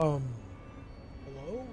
Um, hello?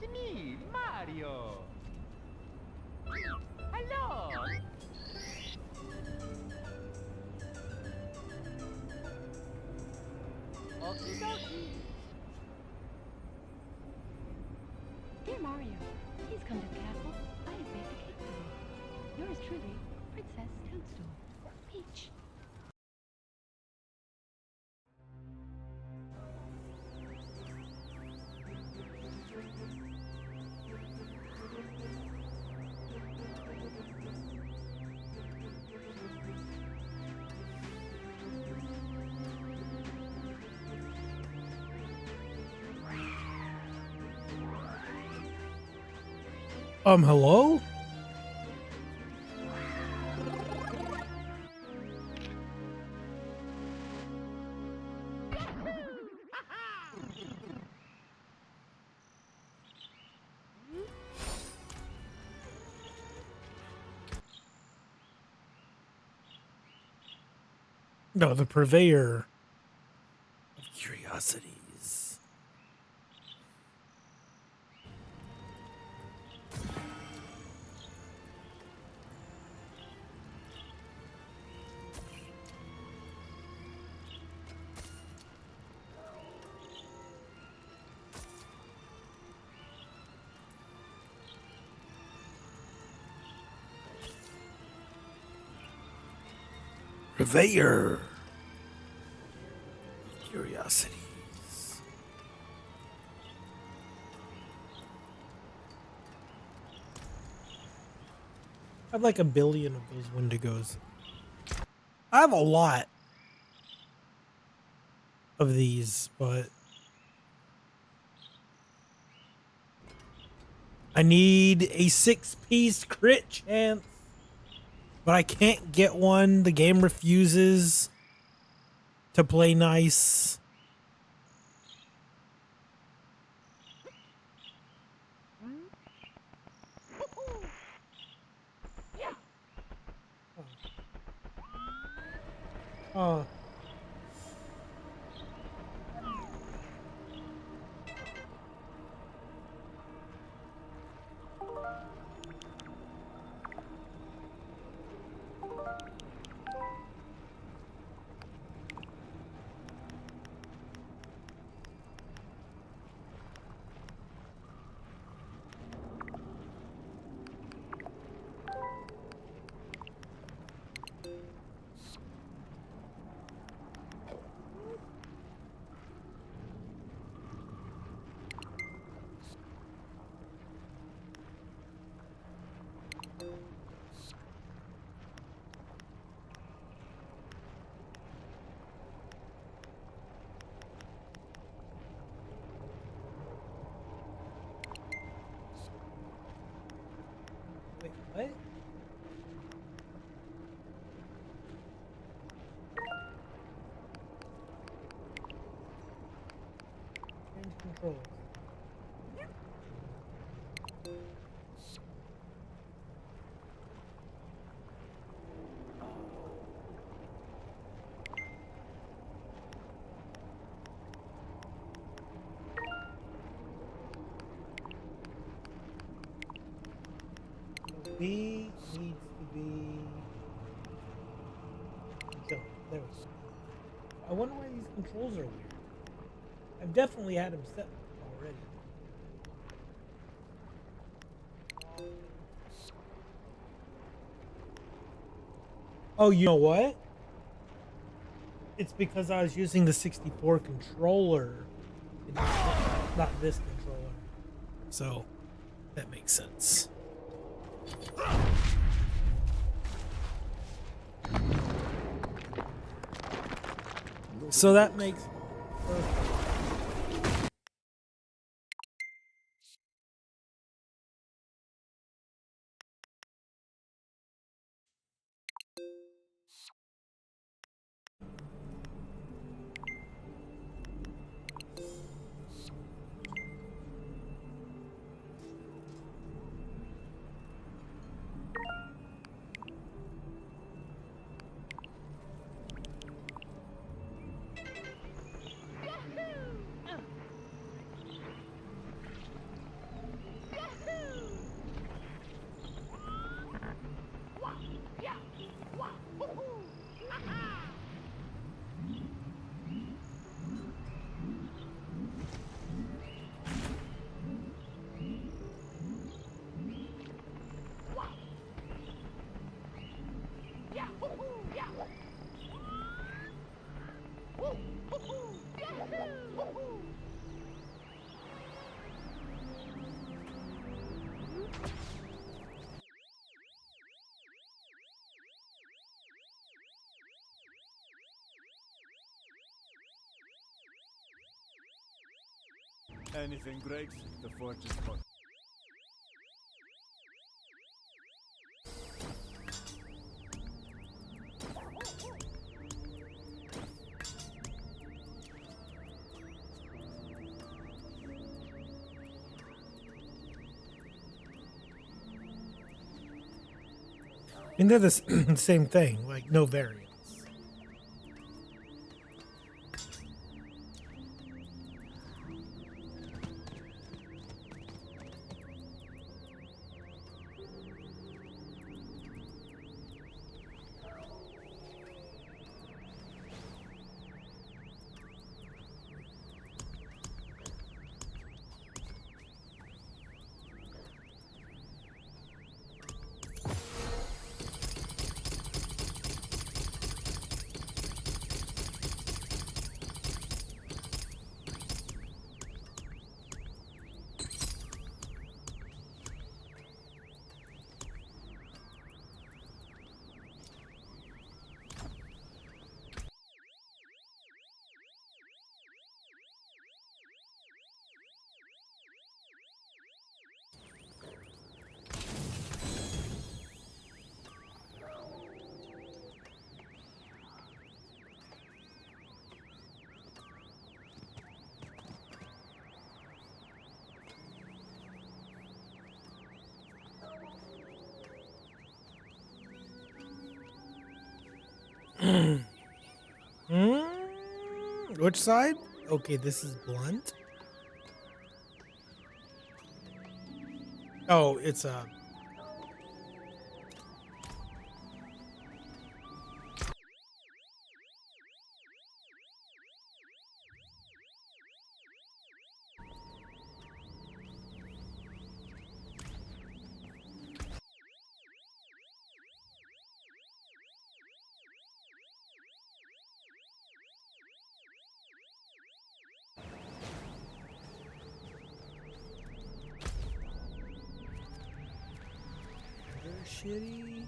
It's me, Mario. Hello. Okie dokie. Dear Mario, please come to the castle. I have baked a cake for you. Yours truly, Princess Toadstool. Peach. Hello? No, the purveyor of curiosities. Purveyor of curiosities. I have like a billion of those Wendigos. I have a lot of these, but I need a 6-piece crit chance. But I can't get one. The game refuses to play nice. Oh. Wait, what? Change controls. B needs to be jump. There we go. I wonder why these controls are weird. I've definitely had them set already. Oh, you know what? It's because I was using the 64 controller, not this controller. So that makes sense. So that makes Anything breaks, the forge is hot. and they're the same thing, like no variance. Which side? Okay, this is blunt. Oh, it's a. They're shitty.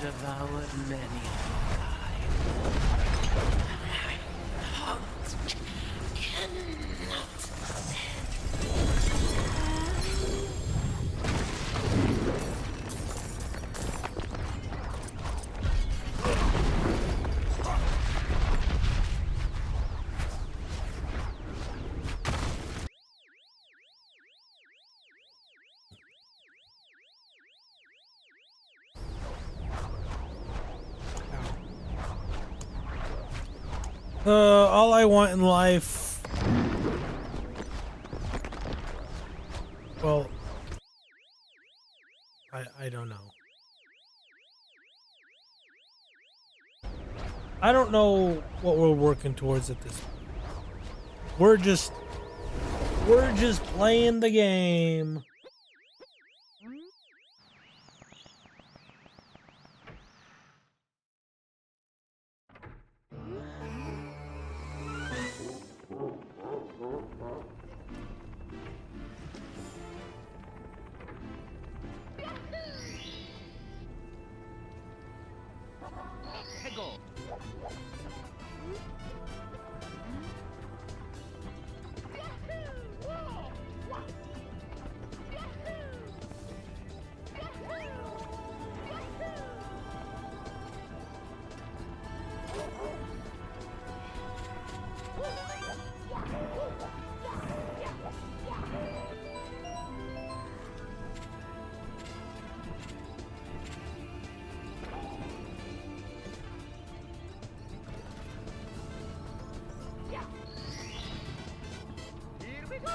devoured many of your kind. Heart cannot All I want in life. Well, I don't know. I don't know what we're working towards at this point. We're just playing the game. Hego. Here we go.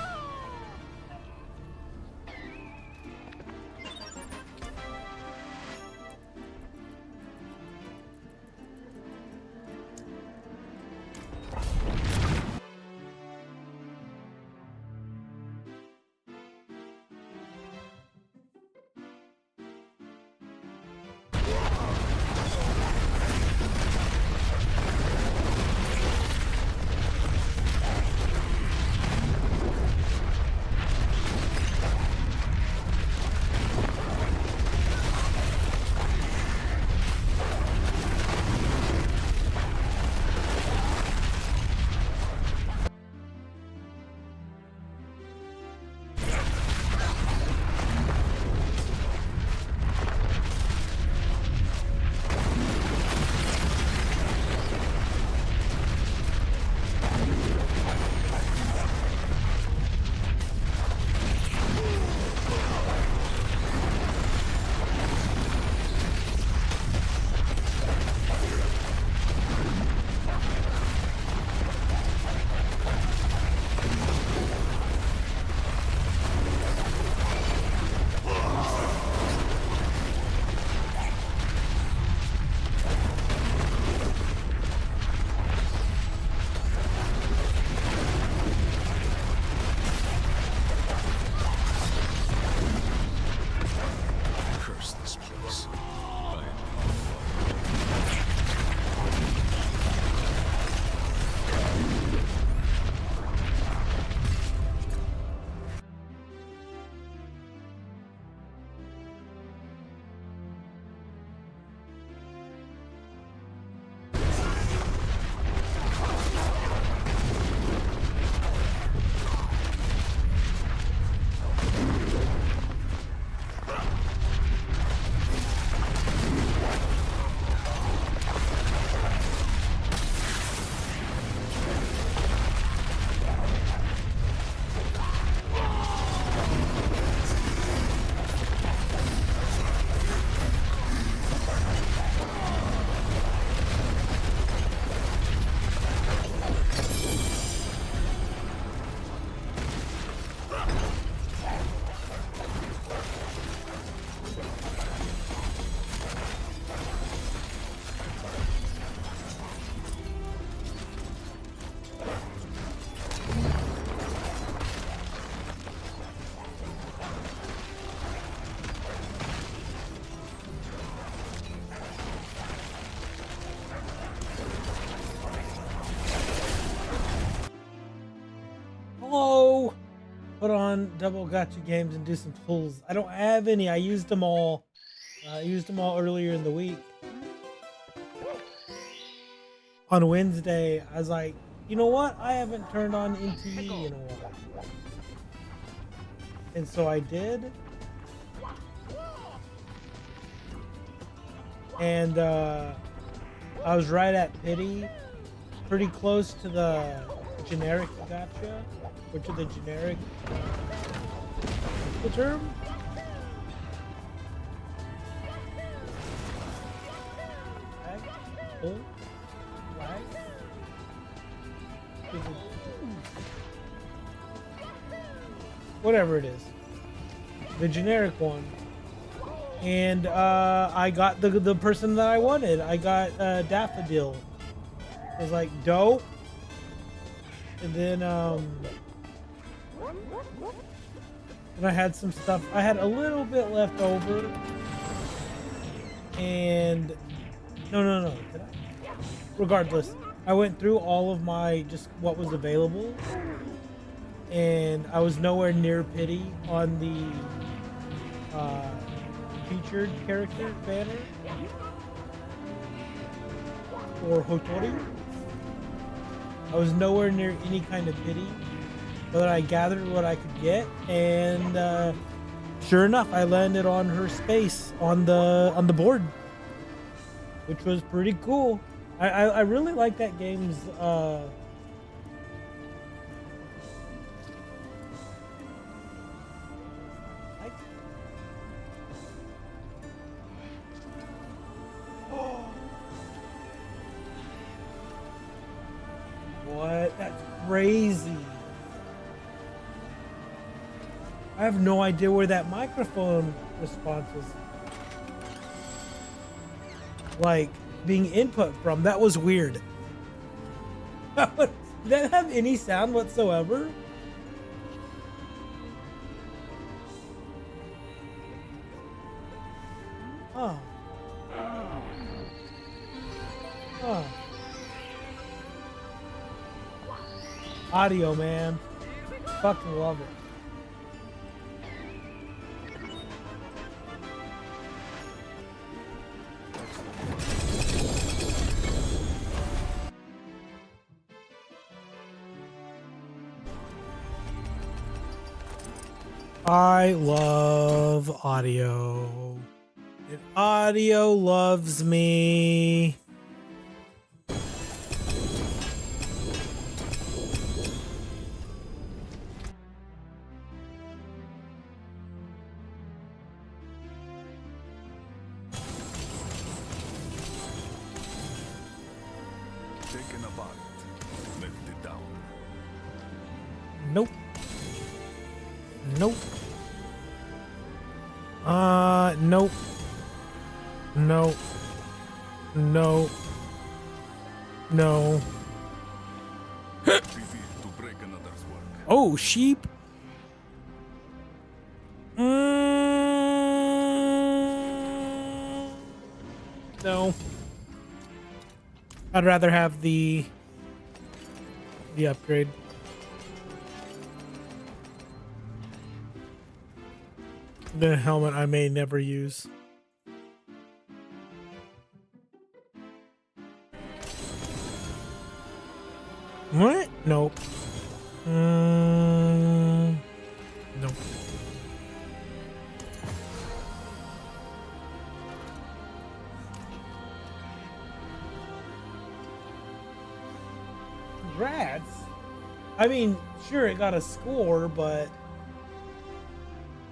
Curse this place. Hello. Put on double gotcha games and do some pulls. I don't have any. I used them all. I used them all earlier in the week. on Wednesday, I was like, you know what? I haven't turned on NTE in a while. And so I did. And I was right at pity, pretty close to the generic gotcha, or to the generic what's the term? Flag? Pull? Flag? Whatever it is. The generic one. And I got the person that I wanted. I got Daffodil. It was like dope. And then I had some stuff. I had a little bit left over. And no. Did I? Regardless, I went through all of my just what was available, and I was nowhere near pity on the featured character banner or Hotori. I was nowhere near any kind of pity, but I gathered what I could get, and sure enough, I landed on her space on the board, which was pretty cool. I really like that game's What? That's crazy. I have no idea where that microphone response is like being input from. That was weird. Did that have any sound whatsoever? Oh. Oh. Audio, man. Fucking love it. I love audio. And audio loves me. Taken apart, left it down. Nope. Nope. Nope. Nope. No. No. Reveal to break another's work. Oh, sheep. No. I'd rather have the upgrade. The helmet I may never use. What? Nope. Nope. Congrats. I mean, sure, it got a score, but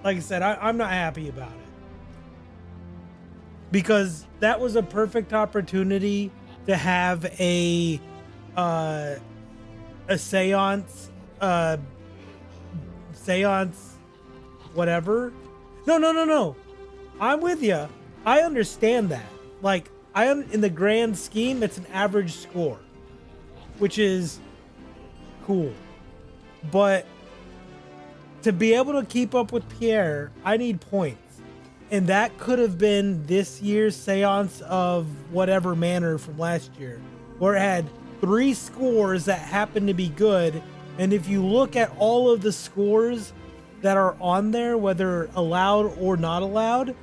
like I said, I'm not happy about it. Because that was a perfect opportunity to have a seance, whatever. No. I'm with you. I understand that. Like, in the grand scheme, it's an average score, which is cool. But to be able to keep up with Pierre, I need points. And that could have been this year's seance of whatever manner from last year, where it had 3 scores that happened to be good. And if you look at all of the scores that are on there, whether allowed or not allowed,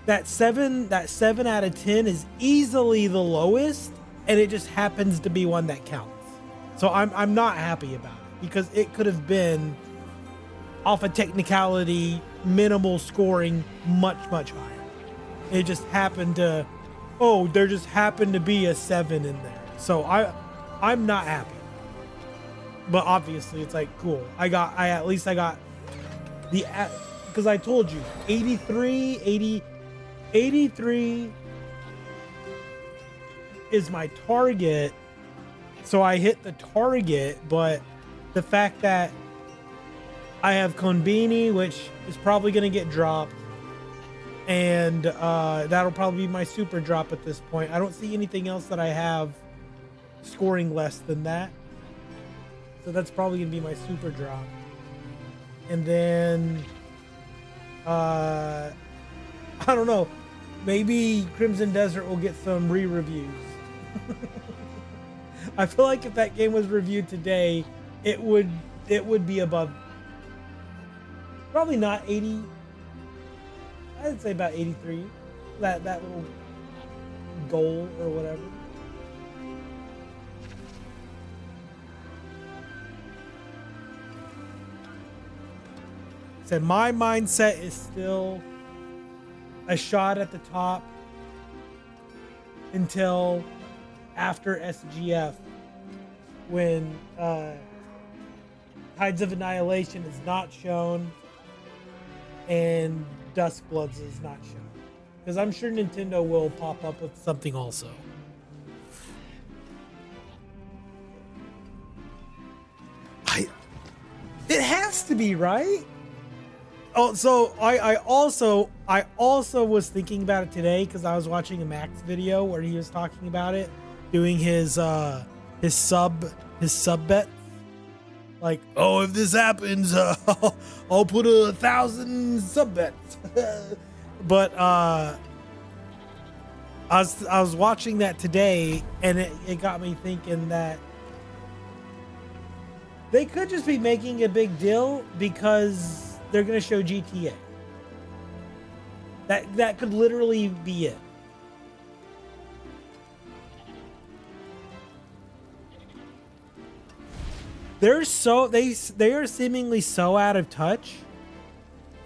that 7 out of 10 is easily the lowest, and it just happens to be one that counts. So I'm not happy about it because it could have been off a technicality, minimal scoring, much higher. It just happened to, oh, there just happened to be a 7 in there. So I'm not happy. But obviously it's like cool. At least I got the, because I told you 83 is my target. So I hit the target, but the fact that I have Konbini, which is probably going to get dropped, and that'll probably be my super drop at this point. I don't see anything else that I have scoring less than that. So that's probably going to be my super drop. And then, I don't know, maybe Crimson Desert will get some re-reviews. I feel like if that game was reviewed today, it would be above, probably not 80. I'd say about 83. That little goal or whatever. Said my mindset is still a shot at the top until after SGF, when Tides of Annihilation is not shown and Duskbloods is not shown, because I'm sure Nintendo will pop up with something also. It has to be, right? Oh, so I also was thinking about it today because I was watching a Max video where he was talking about it, doing his sub bet. Like, oh, if this happens, I'll put 1,000 sub bets. But I was watching that today, and it got me thinking that they could just be making a big deal because they're going to show GTA. That could literally be it. They are seemingly so out of touch,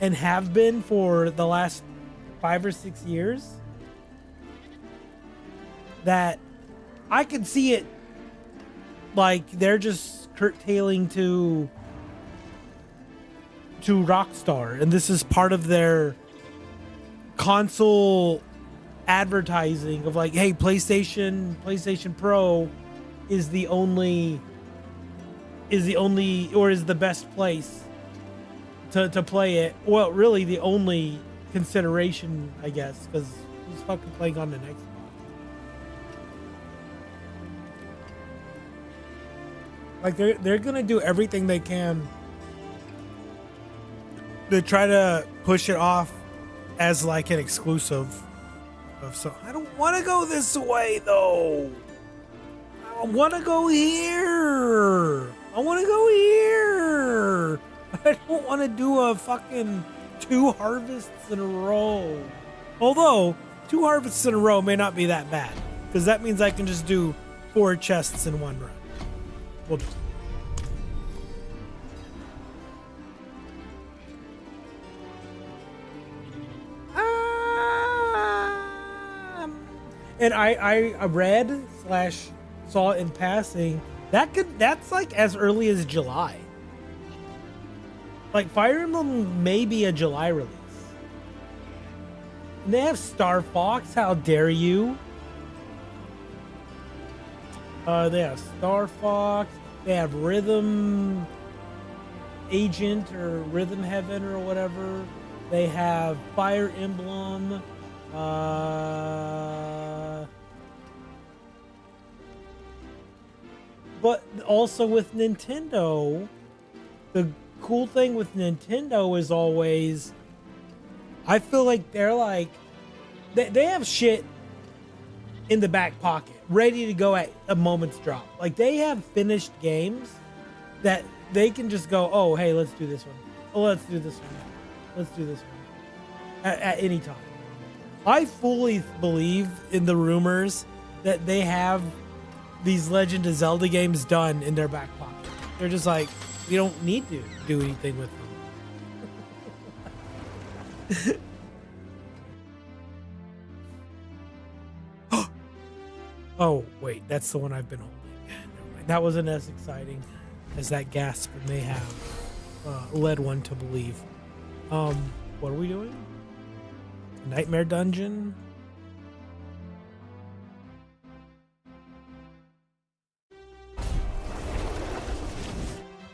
and have been for the last 5 or 6 years, that I could see it like they're just curtailing to Rockstar, and this is part of their console advertising of like, hey, PlayStation Pro is the best place to play it. Well, really the only consideration, I guess, because who's fucking playing on the Xbox? Like they're gonna do everything they can to try to push it off as like an exclusive of, so I don't want to go this way though. I want to go here. I don't want to do a fucking 2 harvests in a row. Although 2 harvests in a row may not be that bad, because that means I can just do 4 chests in one run. We'll do. And I read / saw in passing that's like as early as July. Like Fire Emblem may be a July release. And they have Star Fox, how dare you? They have Star Fox, they have Rhythm Agent or Rhythm Heaven or whatever. They have Fire Emblem. But also with Nintendo, the cool thing with Nintendo is always, I feel like they're like, they have shit in the back pocket, ready to go at a moment's drop. Like they have finished games that they can just go, oh, hey, let's do this one. Oh, let's do this one. Let's do this one. At any time. I fully believe in the rumors that they have these Legend of Zelda games done in their back pocket. They're just like, we don't need to do anything with them. Oh, wait, that's the one I've been holding. Never mind. That wasn't as exciting as that gasp may have led one to believe. What are we doing? Nightmare Dungeon?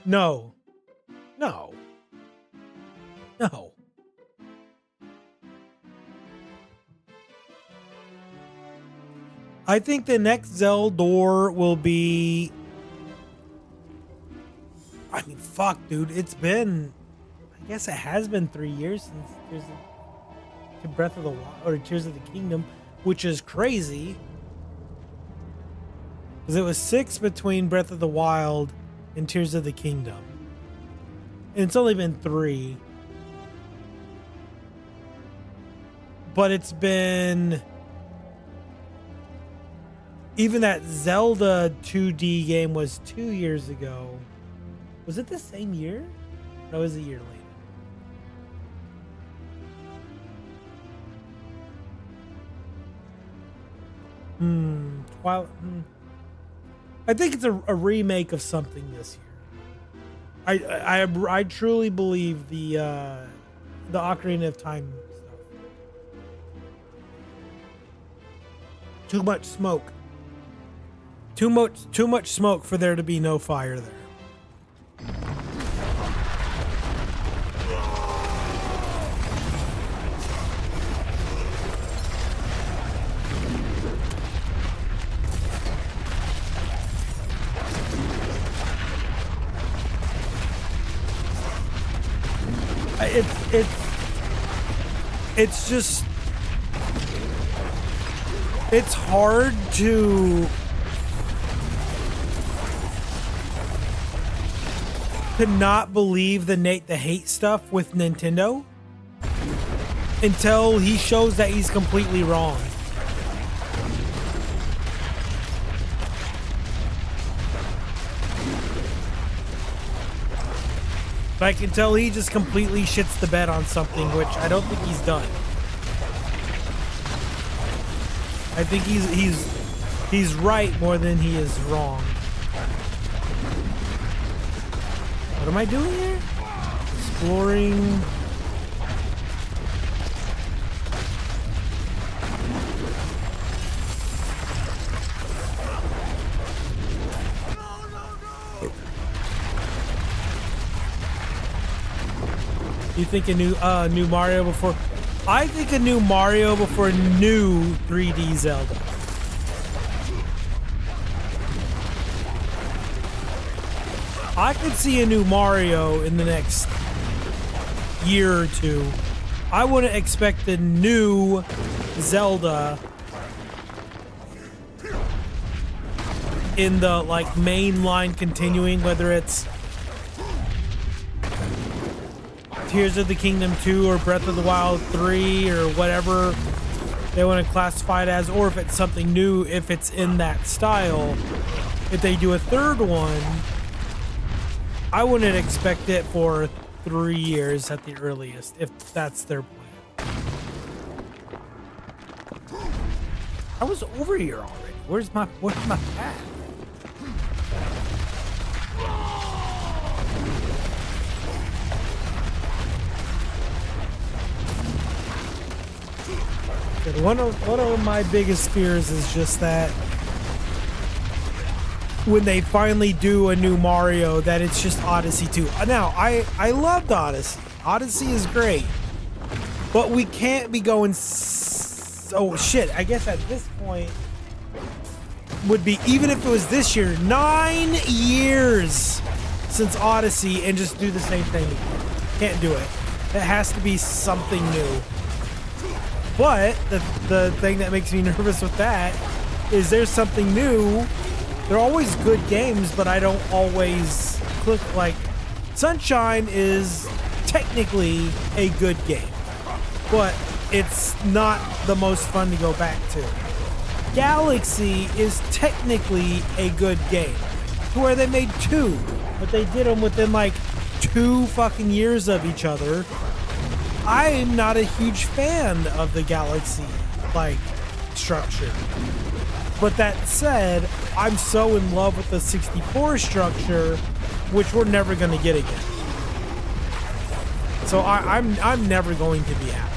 No. No. No. I think the next Zelda door will be... I mean, fuck, dude. It's been... I guess it has been 3 years since Tears of Breath of the Wild, or Tears of the Kingdom, which is crazy. Because it was 6 between Breath of the Wild and Tears of the Kingdom. And it's only been 3. But it's been... Even that Zelda 2D game was 2 years ago. Was it the same year? No, it was a year later. I think it's a remake of something this year. I truly believe the Ocarina of Time stuff. Too much smoke. Too much smoke for there to be no fire there. It's just, it's hard to not believe the Nate the Hate stuff with Nintendo until he shows that he's completely wrong. Like, until he just completely shits the bed on something, which I don't think he's done. I think he's right more than he is wrong. What am I doing here? Exploring. You think a new Mario before? I think a new Mario before new 3D Zelda. I could see a new Mario in the next year or two. I wouldn't expect a new Zelda in the like main line continuing, whether it's Tears of the Kingdom 2 or Breath of the Wild 3 or whatever they want to classify it as, or if it's something new, if it's in that style. If they do a third one, I wouldn't expect it for 3 years at the earliest, if that's their plan. I was over here already. Where's my path? One of my biggest fears is just that when they finally do a new Mario, that it's just Odyssey 2. Now, I loved Odyssey. Odyssey is great. But we can't be going... Oh, shit. I guess at this point would be, even if it was this year, 9 years since Odyssey, and just do the same thing again. Can't do it. It has to be something new. But the thing that makes me nervous with that is there's something new. They're always good games, but I don't always click. Like, Sunshine is technically a good game, but it's not the most fun to go back to. Galaxy is technically a good game, to where they made two, but they did them within like 2 fucking years of each other. I'm not a huge fan of the Galaxy like structure. But that said, I'm so in love with the 64 structure, which we're never going to get again. So I'm never going to be happy.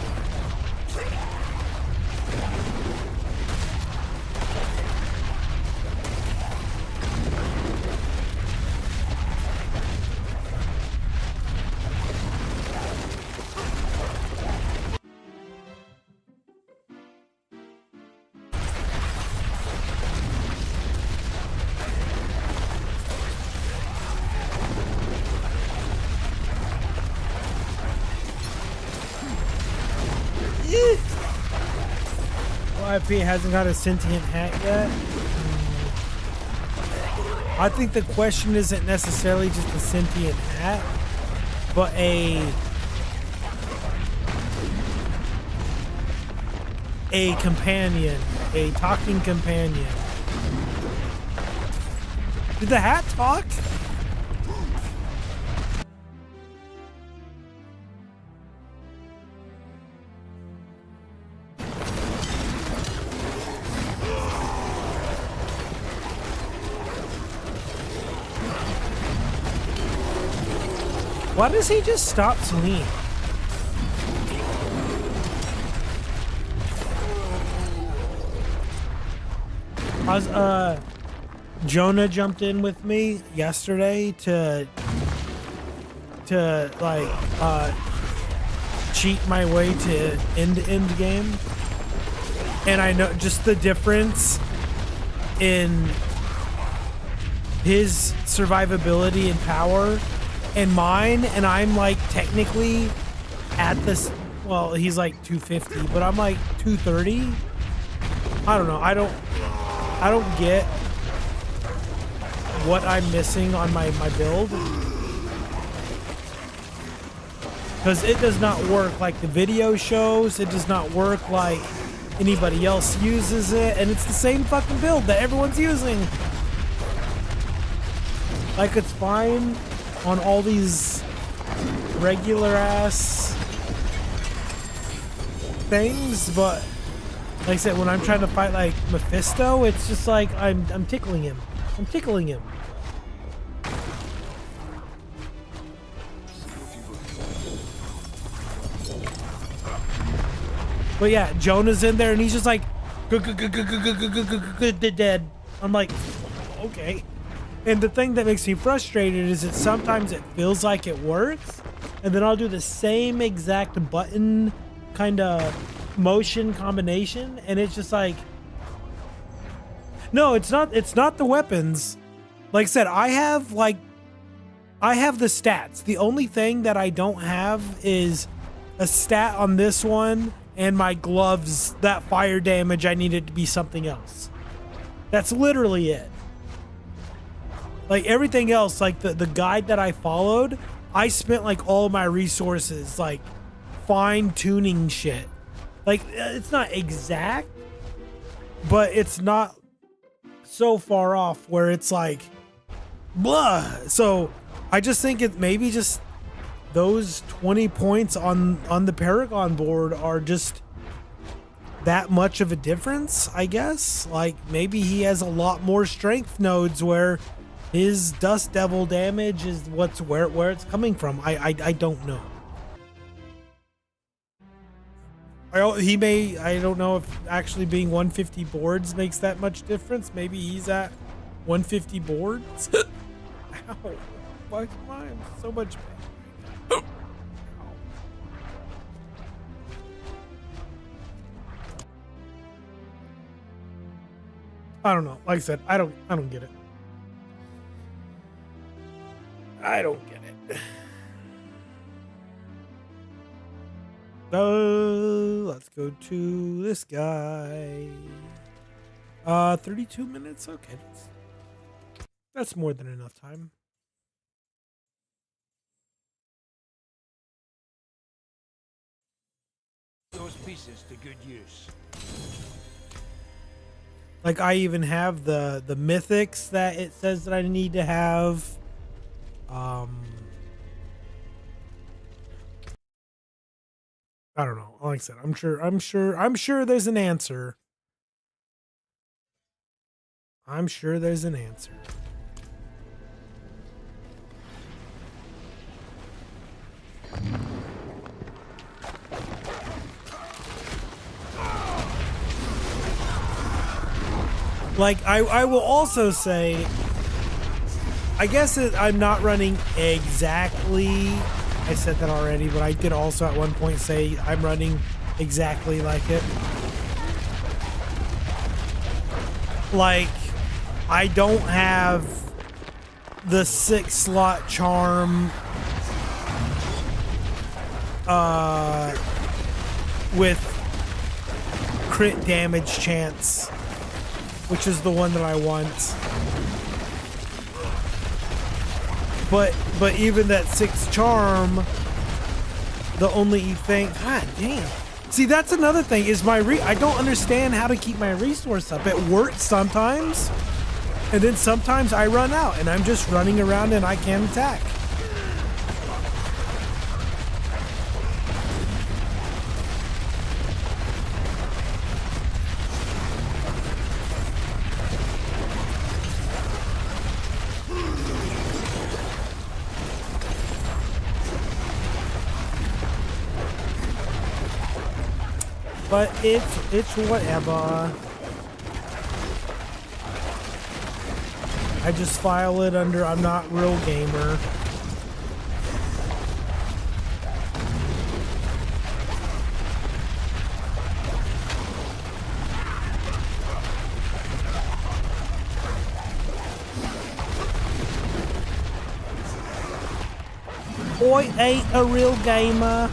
IP hasn't got a sentient hat yet. I think the question isn't necessarily just a sentient hat, but a companion, a talking companion. Did the hat talk? Why does he just stop swinging? Jonah jumped in with me yesterday to like cheat my way to end game. And I know just the difference in his survivability and power and mine, and I'm like technically at this, well, he's like 250, but I'm like 230. I don't know. I don't get what I'm missing on my build, because it does not work like the video shows. It does not work like anybody else uses it, and it's the same fucking build that everyone's using. Like, it's fine on all these regular ass things, but like I said, when I'm trying to fight like Mephisto, it's just like I'm tickling him. I'm tickling him. But yeah, Jonah's in there and he's just like dead. I'm like, okay. And the thing that makes me frustrated is that sometimes it feels like it works, and then I'll do the same exact button kind of motion combination, and it's just like, no, it's not the weapons. Like I said, I have the stats. The only thing that I don't have is a stat on this one, and my gloves, that fire damage, I need it to be something else. That's literally it. Like everything else, like the guide that I followed, I spent like all my resources like fine tuning shit. Like it's not exact, but it's not so far off where it's like blah. So I just think it maybe just those 20 points on the Paragon board are just that much of a difference, I guess. Like maybe he has a lot more strength nodes where his Dust Devil damage is where it's coming from. I don't know. I don't know if actually being 150 boards makes that much difference. Maybe he's at 150 boards. Ow. Why am I in so much pain? I don't know. Like I said, I don't get it. I don't get it. Let's go to this guy. 32 minutes. Okay, that's more than enough time. Those pieces to good use. Like I even have the mythics that it says that I need to have. I don't know. Like I said, I'm sure there's an answer. I'm sure there's an answer. Like I will also say, I guess I'm not running exactly. I said that already, but I did also at one point say I'm running exactly like it. Like I don't have the 6-slot charm with crit damage chance, which is the one that I want. But even that 6 charm, the only thing, god damn. See, that's another thing is I don't understand how to keep my resource up. It works sometimes, and then sometimes I run out and I'm just running around and I can't attack. But it's whatever. I just file it under I'm not real gamer. Boy ain't a real gamer.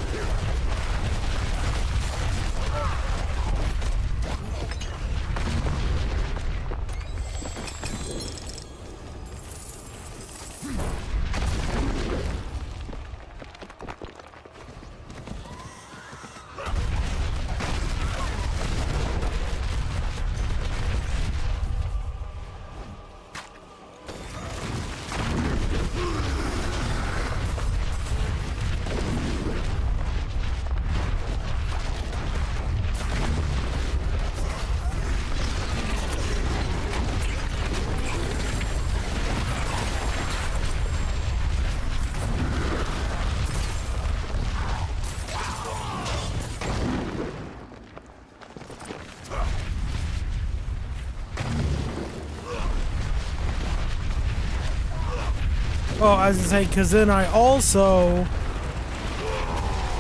Oh, I was gonna say, because then I also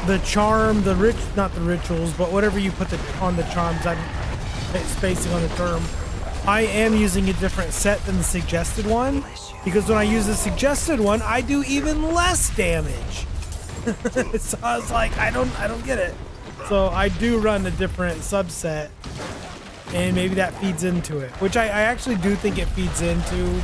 the charm, not the rituals, but whatever you put on the charms. I'm spacing on the term. I am using a different set than the suggested one, because when I use the suggested one, I do even less damage. So I was like, I don't get it. So I do run a different subset, and maybe that feeds into it, which I actually do think it feeds into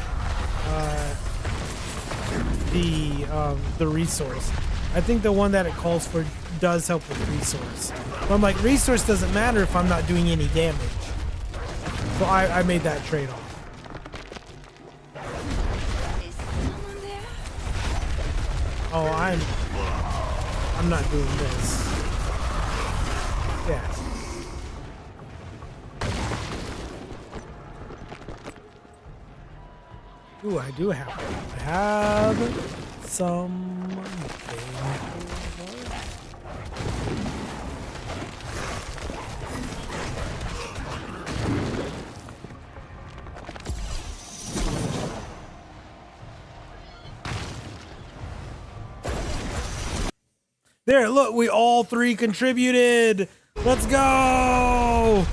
the resource. I think the one that it calls for does help with resource. But I'm like, resource doesn't matter if I'm not doing any damage. So I made that trade-off. Is someone there? Oh, I'm not doing this. Yeah. Ooh, I do have one. I have some. There, look, we all three contributed. Let's go.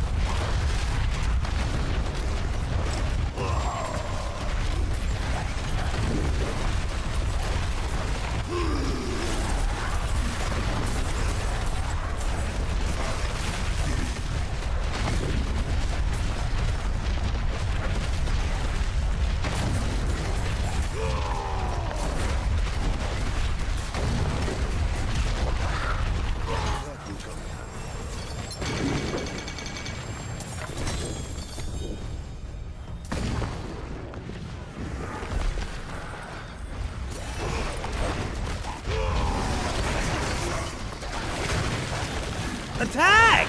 Attack!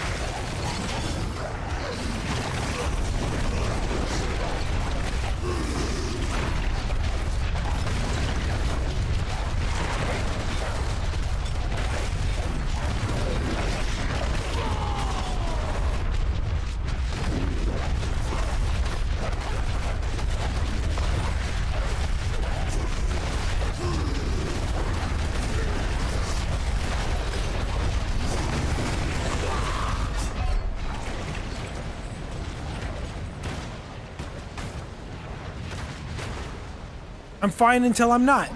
I'm fine until I'm not.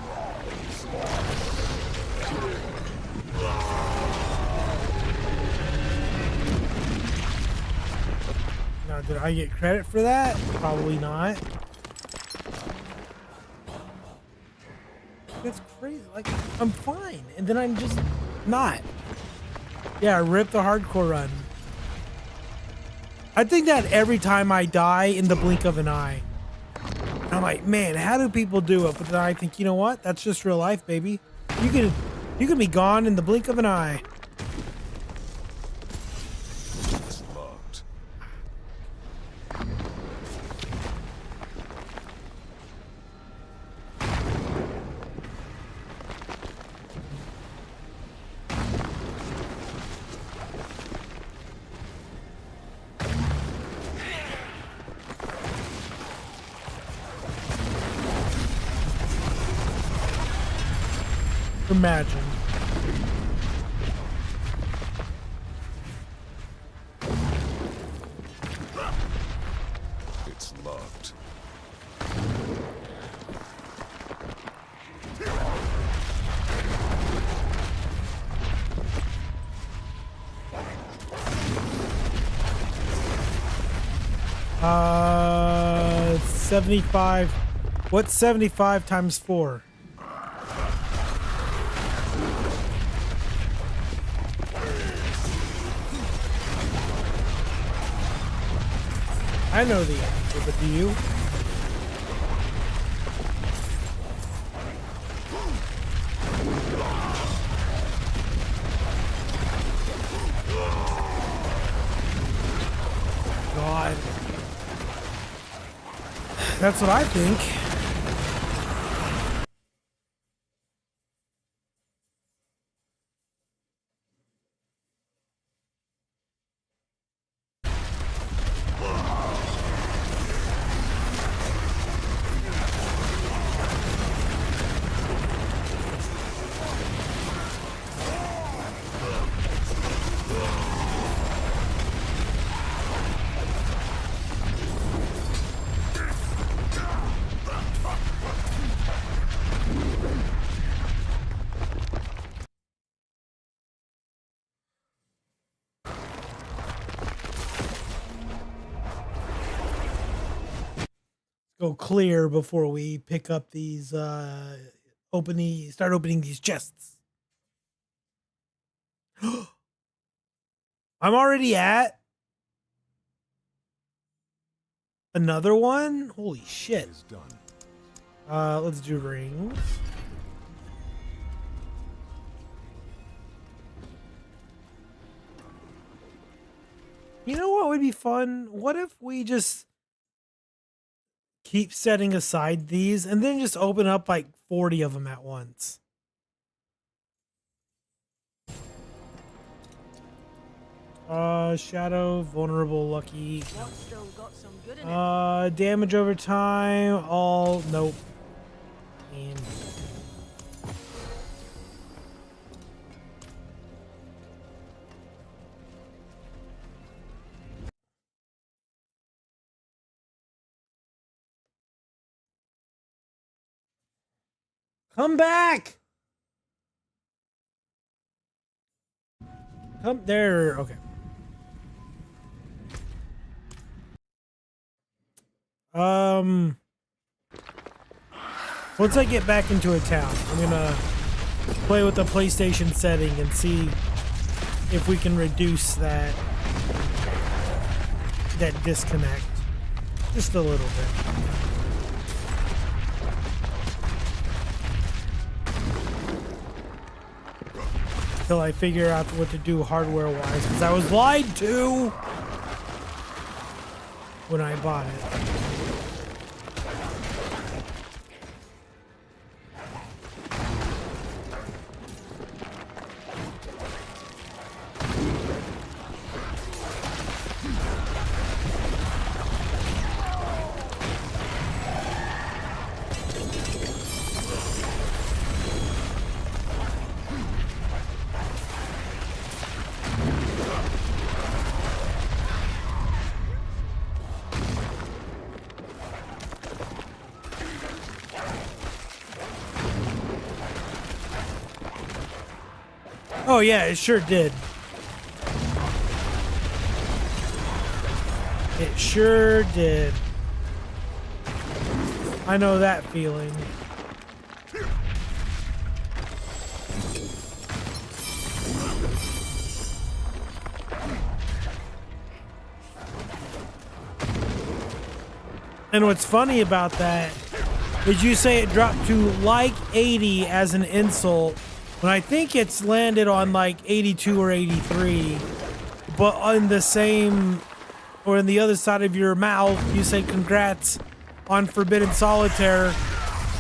Now, did I get credit for that? Probably not. That's crazy. Like, I'm fine, and then I'm just not. Yeah, rip the hardcore run. I think that every time I die in the blink of an eye. I'm like, man, how do people do it? But then I think, you know what? That's just real life, baby. You can be gone in the blink of an eye. It's locked. Imagine. It's locked. Uh, 75. What's 75 times 4? I know the answer, but do you? God. That's what I think. Go clear before we pick up these start opening these chests. I'm already at another one. Holy shit. It's done. Let's do rings. You know what would be fun? What if we just keep setting aside these and then just open up like 40 of them at once? Shadow, vulnerable, lucky. Damage over time, all, nope. And come back! Come there, okay. Once I get back into a town, I'm gonna play with the PlayStation setting and see if we can reduce that disconnect just a little bit. till I figure out what to do hardware wise, because I was lied to when I bought it. Oh yeah, it sure did. It sure did. I know that feeling. And what's funny about that is you say it dropped to like 80 as an insult, when I think it's landed on like 82 or 83, but on the same, or on the other side of your mouth, you say congrats on Forbidden Solitaire,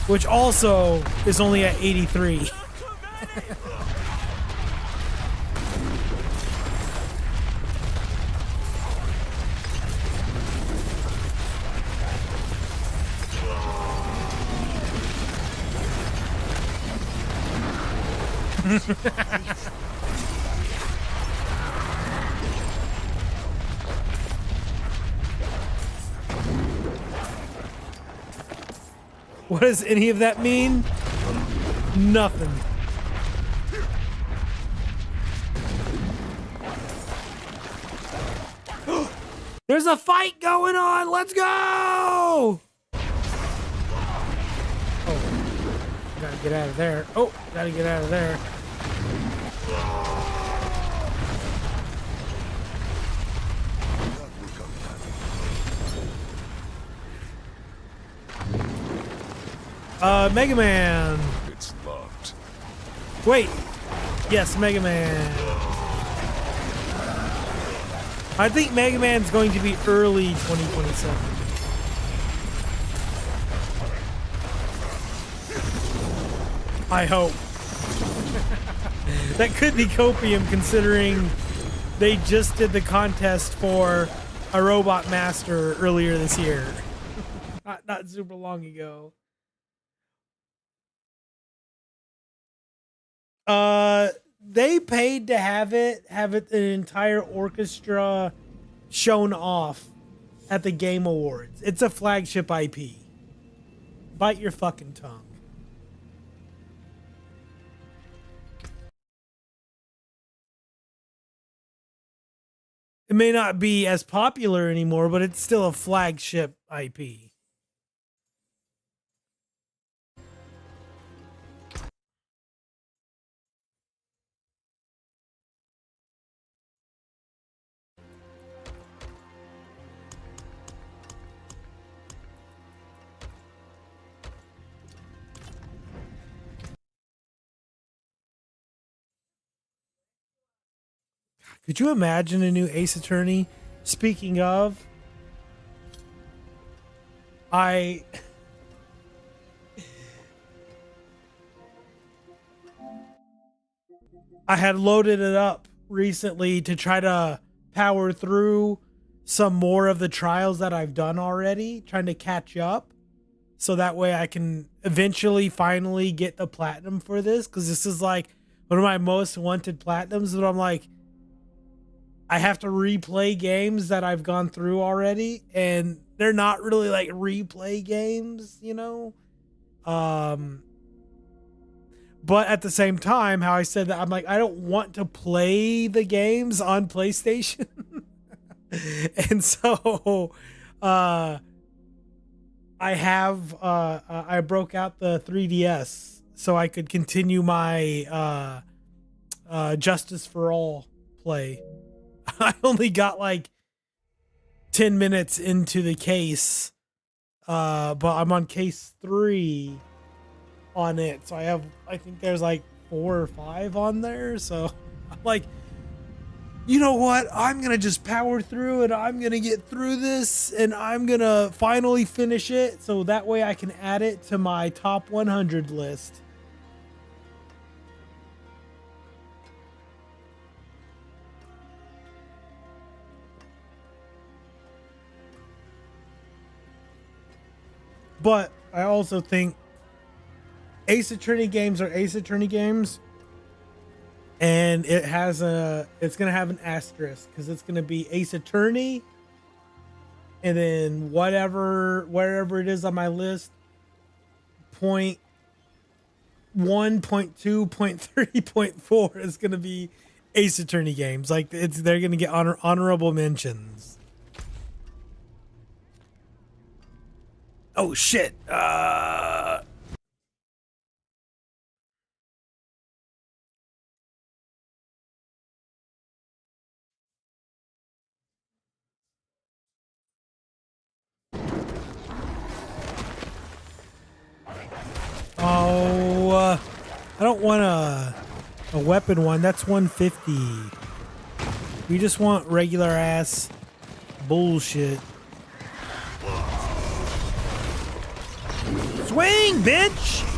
which also is only at 83. What does any of that mean? Nothing. There's a fight going on. Let's go. Oh, gotta get out of there. Oh, gotta get out of there. Mega Man. It's locked. Wait. Yes, Mega Man. I think Mega Man's going to be early 2027. I hope. That could be copium considering they just did the contest for a Robot Master earlier this year. Not super long ago. They paid to have it an entire orchestra shown off at the Game Awards. It's a flagship IP. Bite your fucking tongue. It may not be as popular anymore, but it's still a flagship IP. Could you imagine a new Ace Attorney? Speaking of, I had loaded it up recently to try to power through some more of the trials that I've done already, trying to catch up. So that way I can eventually finally get the platinum for this. Cause this is like one of my most wanted platinums, but I'm like, I have to replay games that I've gone through already, and they're not really like replay games, you know? But at the same time, how I said that, I'm like, I don't want to play the games on PlayStation. And so, I broke out the 3DS so I could continue my, Justice for All play. I only got like 10 minutes into the case, but I'm on case 3 on it. So I think there's like 4 or 5 on there. So I'm like, you know what? I'm going to just power through and I'm going to get through this and I'm going to finally finish it. So that way I can add it to my top 100 list. But I also think Ace Attorney games are Ace Attorney games. And it's going to have an asterisk because it's going to be Ace Attorney. And then wherever it is on my list, point 1, point 2, point 3, point 4 is going to be Ace Attorney games. Like they're going to get honorable mentions. Oh shit. I don't want a weapon one. That's 150. We just want regular ass bullshit. Swing, bitch!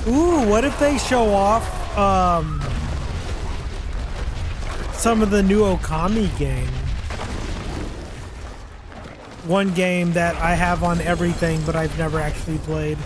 Ooh, what if they show off some of the new Okami game? One game that I have on everything, but I've never actually played.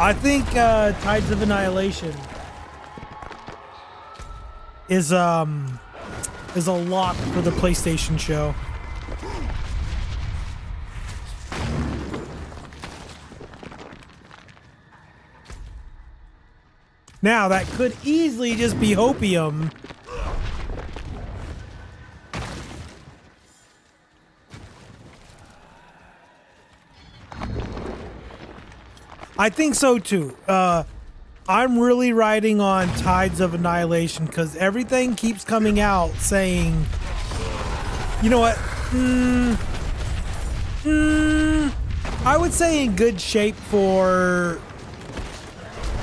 I think Tides of Annihilation is a lock for the PlayStation show. Now that could easily just be Hopium. I think so too. I'm really riding on Tides of Annihilation because everything keeps coming out saying, you know what? I would say in good shape for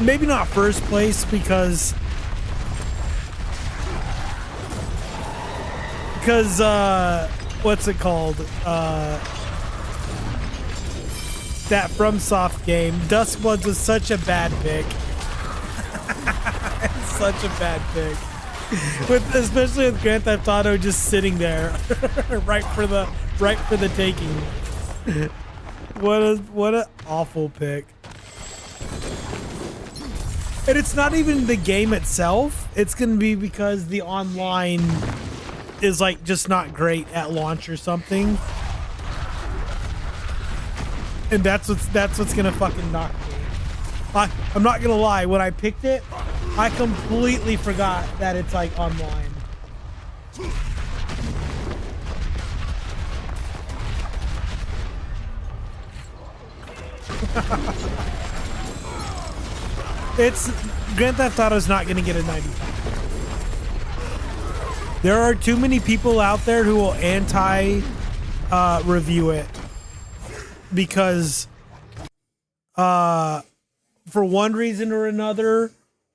maybe not first place because what's it called? That FromSoft game, Duskbloods was such a bad pick. Such a bad pick. Especially with Grand Theft Auto just sitting there, right for the taking. What a awful pick. And it's not even the game itself. It's gonna be because the online is like just not great at launch or something. And that's what's gonna fucking knock me. I'm not gonna lie, when I picked it, I completely forgot that it's like online. It's Grand Theft Auto's not gonna get a 95. There are too many people out there who will review it. Because for one reason or another,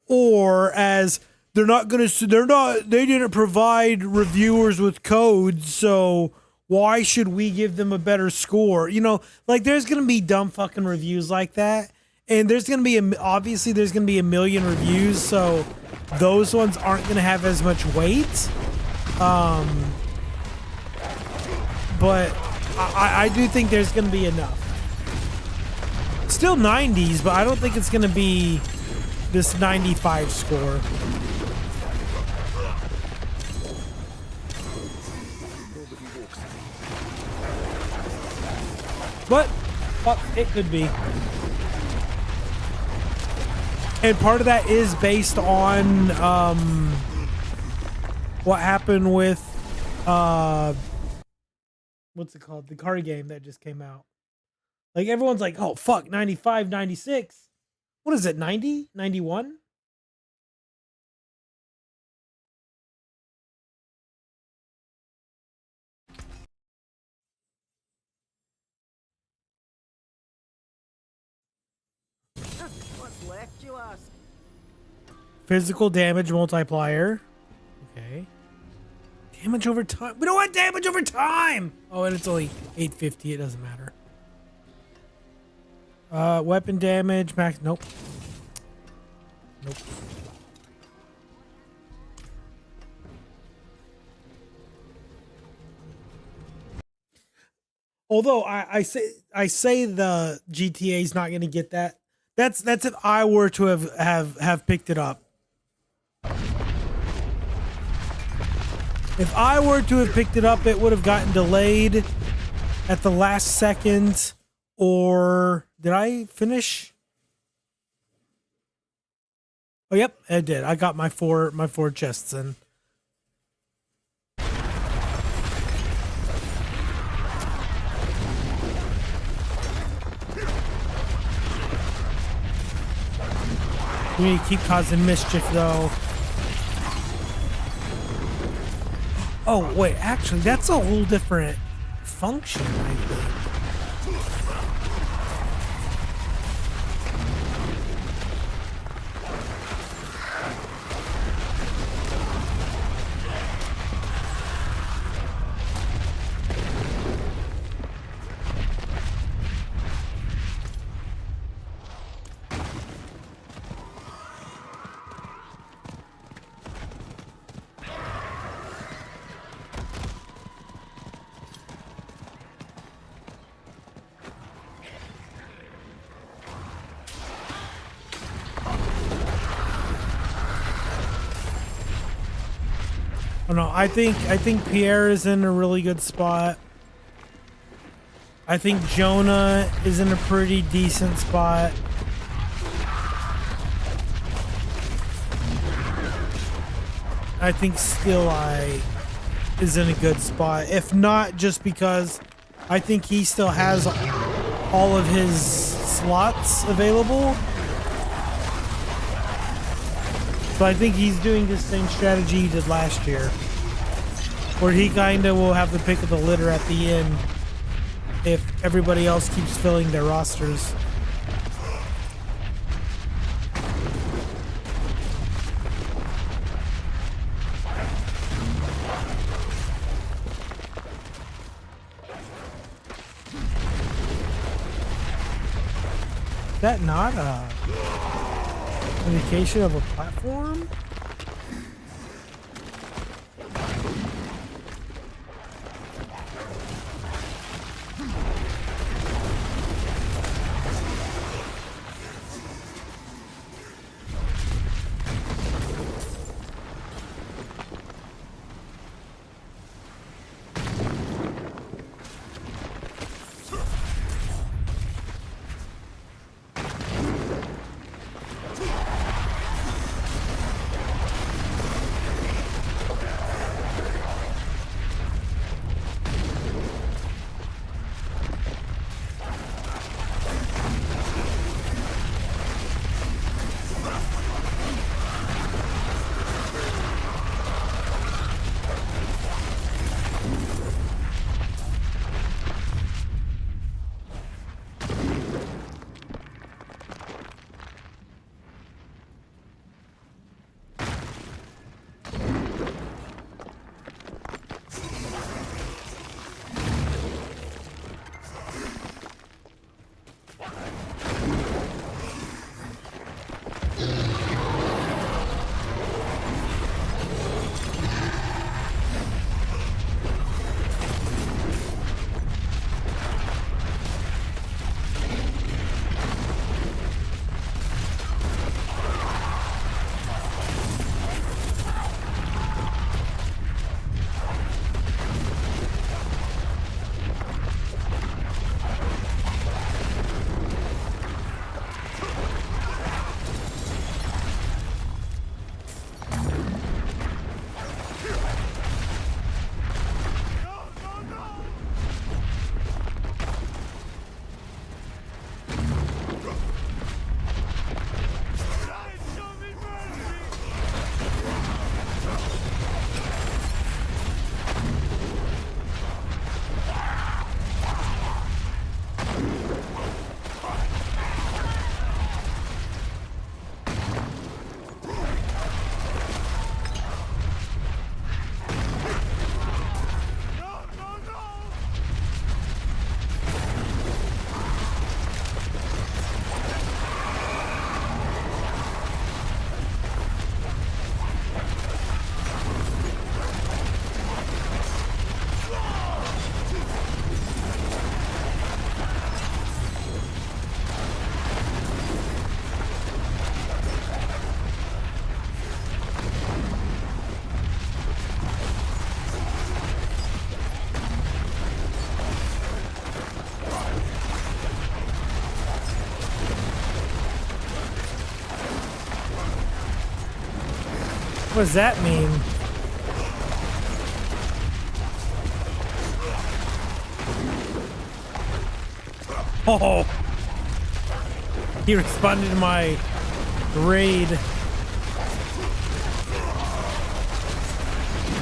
or as they didn't provide reviewers with codes, so why should we give them a better score? You know, like there's gonna be dumb fucking reviews like that, and there's gonna be obviously there's gonna be a million reviews, so those ones aren't gonna have as much weight. but I do think there's going to be enough. Still 90s, but I don't think it's going to be this 95 score. But it could be. And part of that is based on what happened with what's it called? The card game that just came out. Like everyone's like, "Oh fuck, 95, 96." What is it? 90? 91? What's left, you ask? Physical damage multiplier. Okay. Damage over time. We don't want damage over time. Oh, and it's only 850. It doesn't matter. Weapon damage max. Nope. Nope. Although I say the GTA is not going to get that. That's if I were to have picked it up. If I were to have picked it up, it would have gotten delayed at the last second. Or did I finish? Oh, yep, I did. I got my four chests in. We need to keep causing mischief, though. Oh, wait, actually, that's a whole different function, I think. Oh no, I think Pierre is in a really good spot. I think Jonah is in a pretty decent spot. I think Still Eye is in a good spot. If not, just because I think he still has all of his slots available. So I think he's doing the same strategy he did last year, where he kind of will have the pick of the litter at the end if everybody else keeps filling their rosters. Is that not a indication of a platform? What does that mean? Oh, he responded to my raid.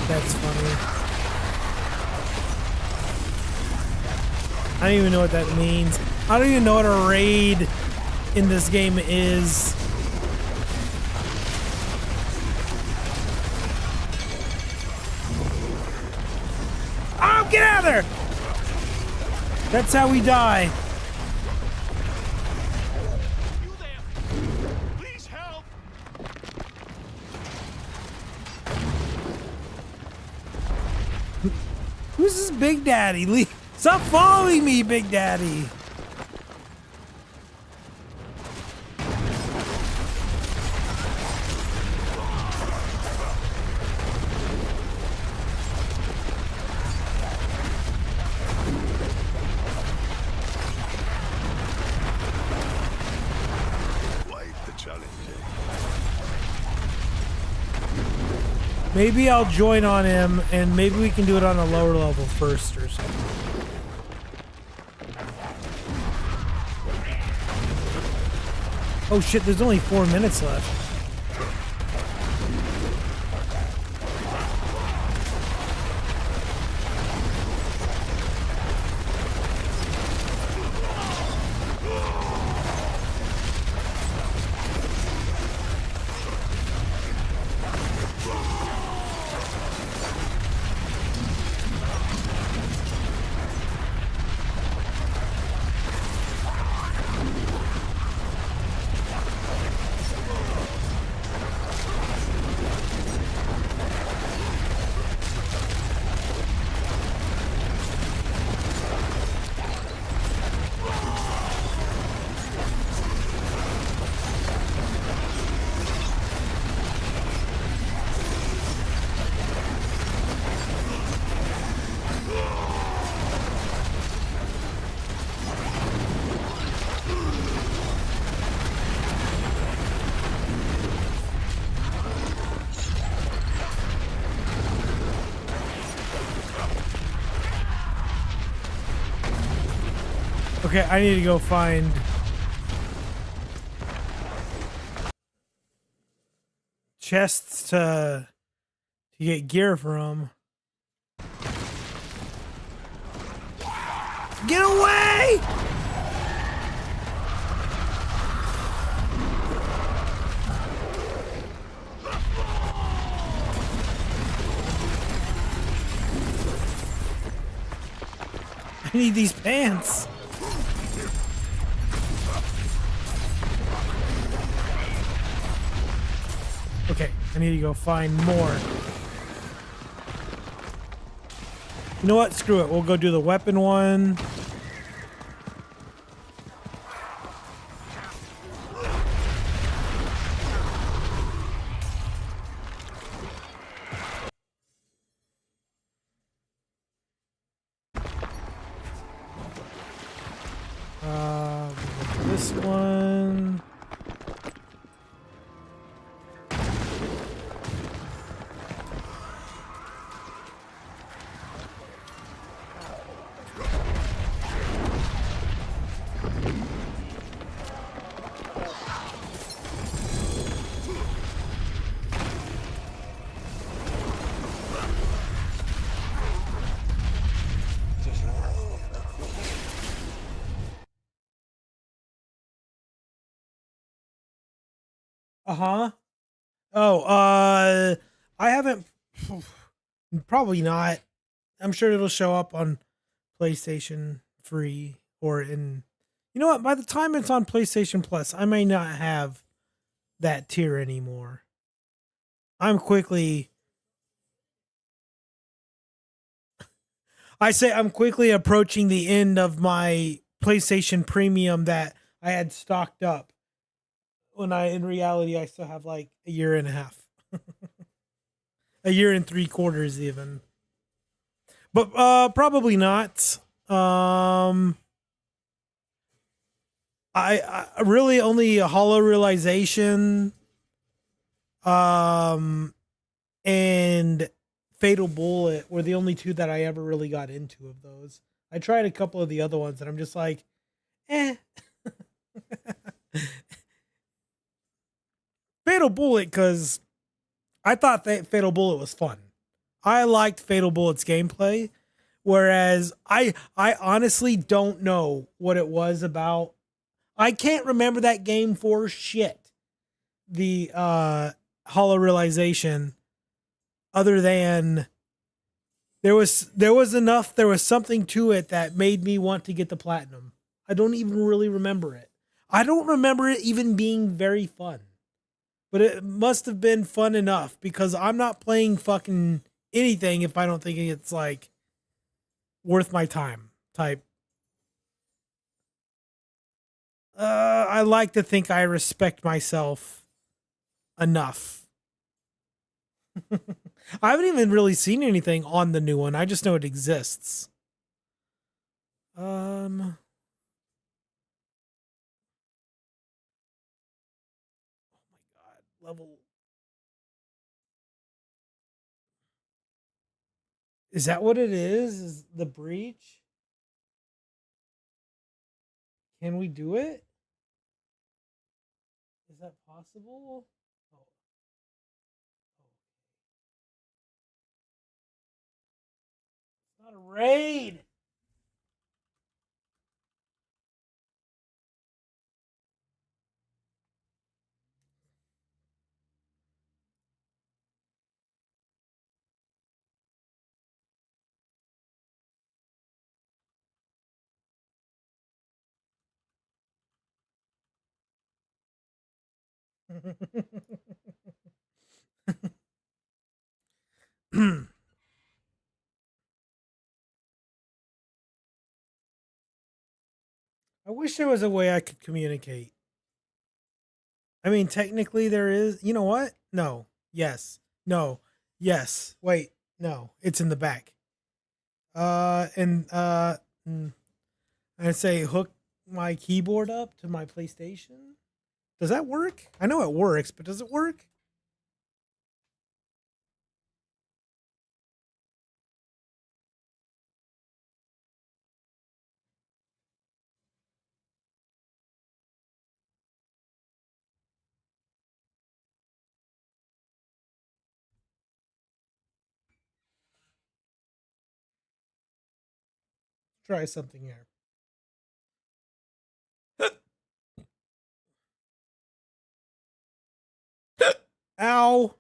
That's funny. I don't even know what that means. I don't even know what a raid in this game is. Oh, get out of there! That's how we die. You there? Please help! Who's this Big Daddy? Stop following me, Big Daddy. Quite the challenge. Maybe I'll join on him, and maybe we can do it on a lower level first or something. Oh shit, there's only 4 minutes left. Okay, I need to go find chests to get gear from. Get away! I need these pants. Okay, I need to go find more. You know what? Screw it. We'll go do the weapon one. This one. Uh-huh. Oh, I haven't, probably not. I'm sure it'll show up on PlayStation free or in, you know what? By the time it's on PlayStation Plus, I may not have that tier anymore. I'm quickly approaching the end of my PlayStation Premium that I had stocked up. When in reality, I still have like a year and a half, a year and 3/4 even. But probably not. I really only a hollow realization. and Fatal Bullet were the only two that I ever really got into of those. I tried a couple of the other ones and I'm just like, eh. Fatal Bullet, because I thought that Fatal Bullet was fun. I liked Fatal Bullet's gameplay, whereas I honestly don't know what it was about. I can't remember that game for shit. The Hollow Realization, other than there was something to it that made me want to get the platinum. I don't even really remember it. I don't remember it even being very fun. But it must have been fun enough because I'm not playing fucking anything if I don't think it's like worth my time type. I like to think I respect myself enough. I haven't even really seen anything on the new one. I just know it exists. Um, God, level. Is that what it is? Is the breach? Can we do it? Is that possible? Oh, it's not a raid. I wish there was a way I could communicate. I mean, technically there is. You know what? No. Yes. No. Yes. Wait. No. It's in the back. And mm, I say hook my keyboard up to my PlayStation. Does that work? I know it works, but does it work? Try something here. Ow.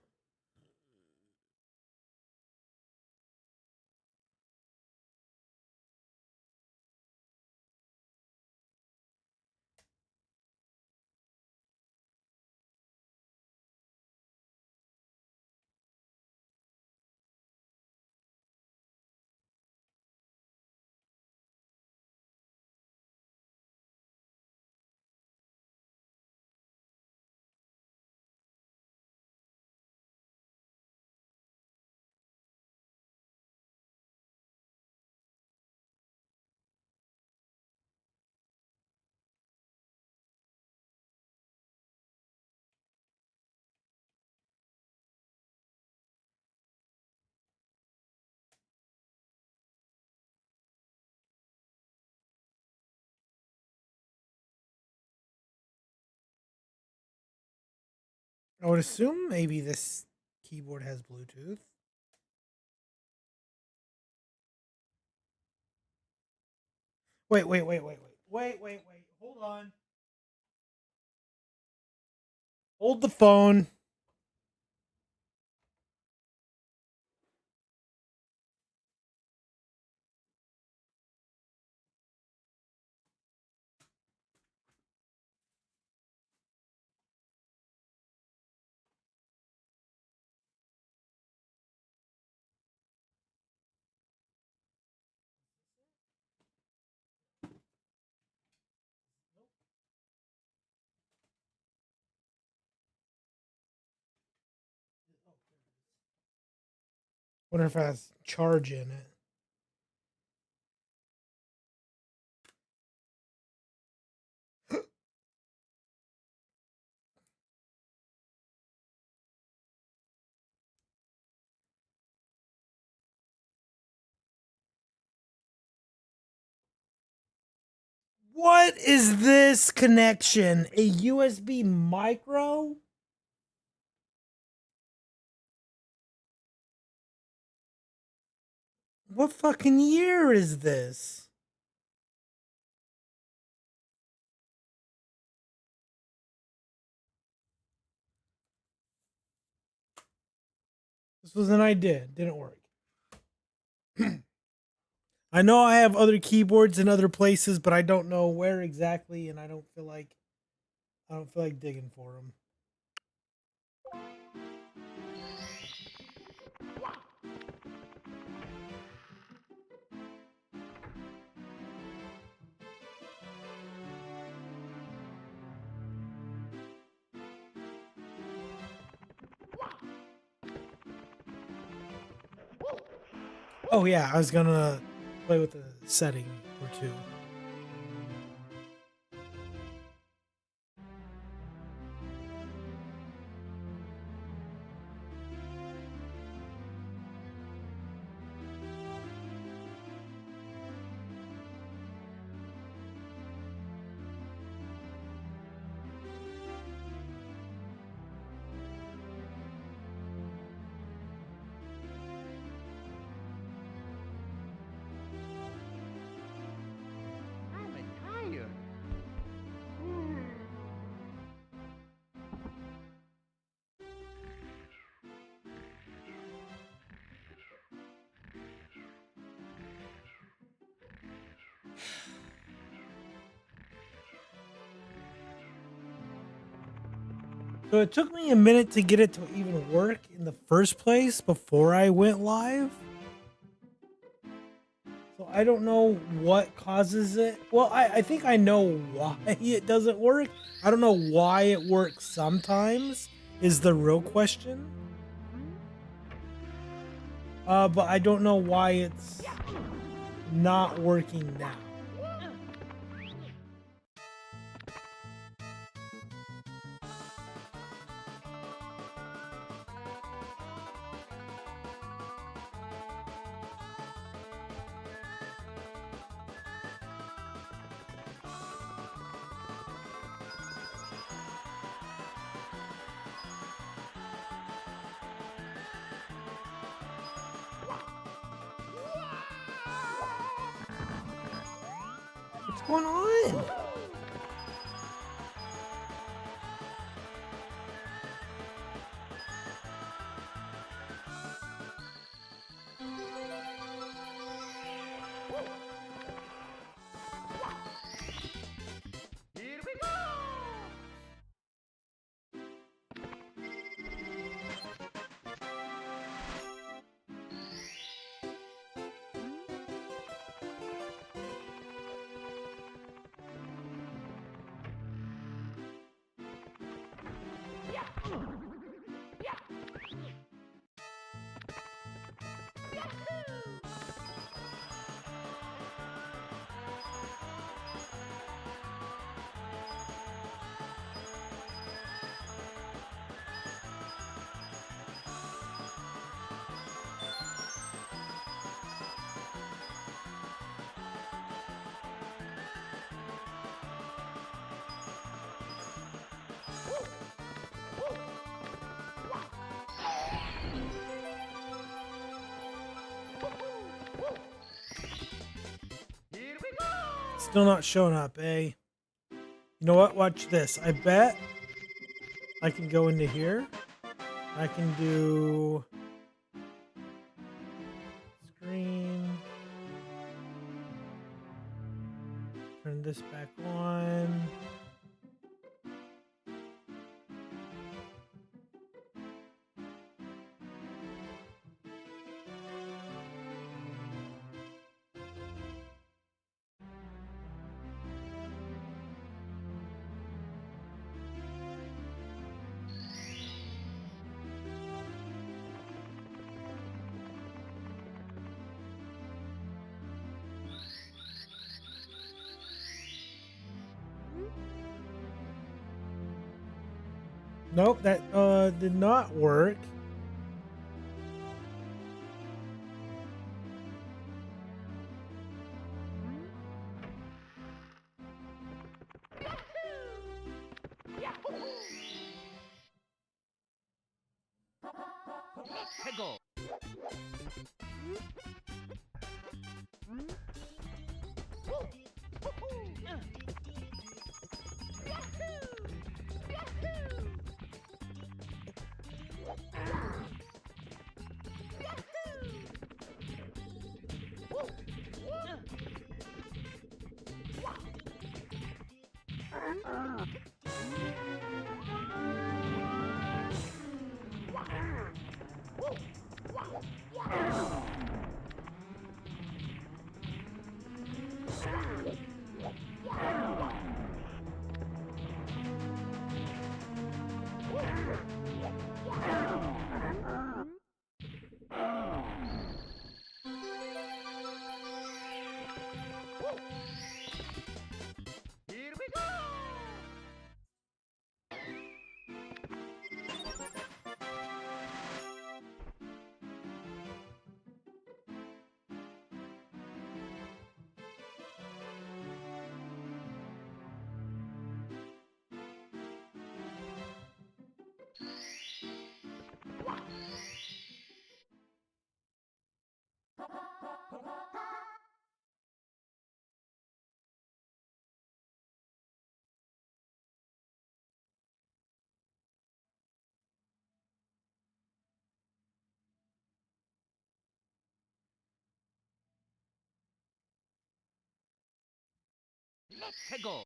I would assume maybe this keyboard has Bluetooth. Wait. Hold on. Hold the phone. Wonder if it has charge in it. What is this connection? A USB micro? What fucking year is this? This was an idea. Didn't work. I know I have other keyboards in other places, but I don't know where exactly, and I don't feel like digging for them. Oh yeah, I was gonna play with a setting or two. I'm tired. So it took me a minute to get it to even work in the first place before I went live. So I don't know what causes it. Well, I think I know why it doesn't work. I don't know why it works sometimes is the real question. But I don't know why it's not working now. What's going on? Here we go. Here we go. Still not showing up, eh? You know what? Watch this. I bet I can go into here. I can do screen. Turn this back on. Nope, that did not work. Let's go. Here we go. Let's go.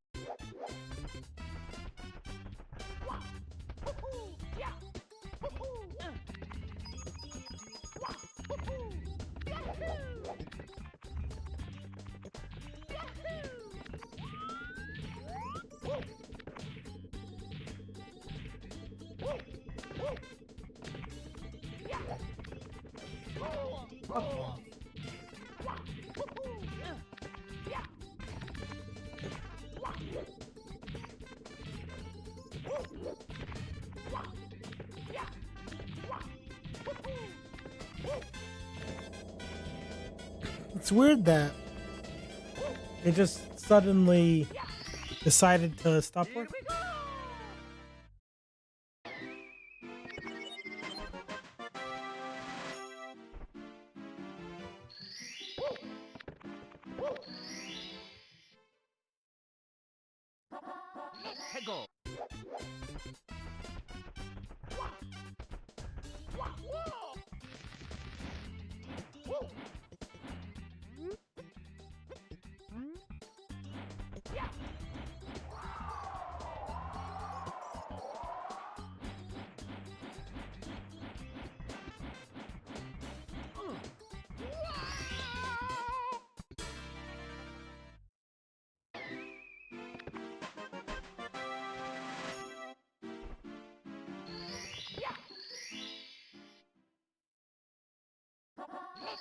It's weird that it just suddenly decided to stop Here working. we go. Let's go.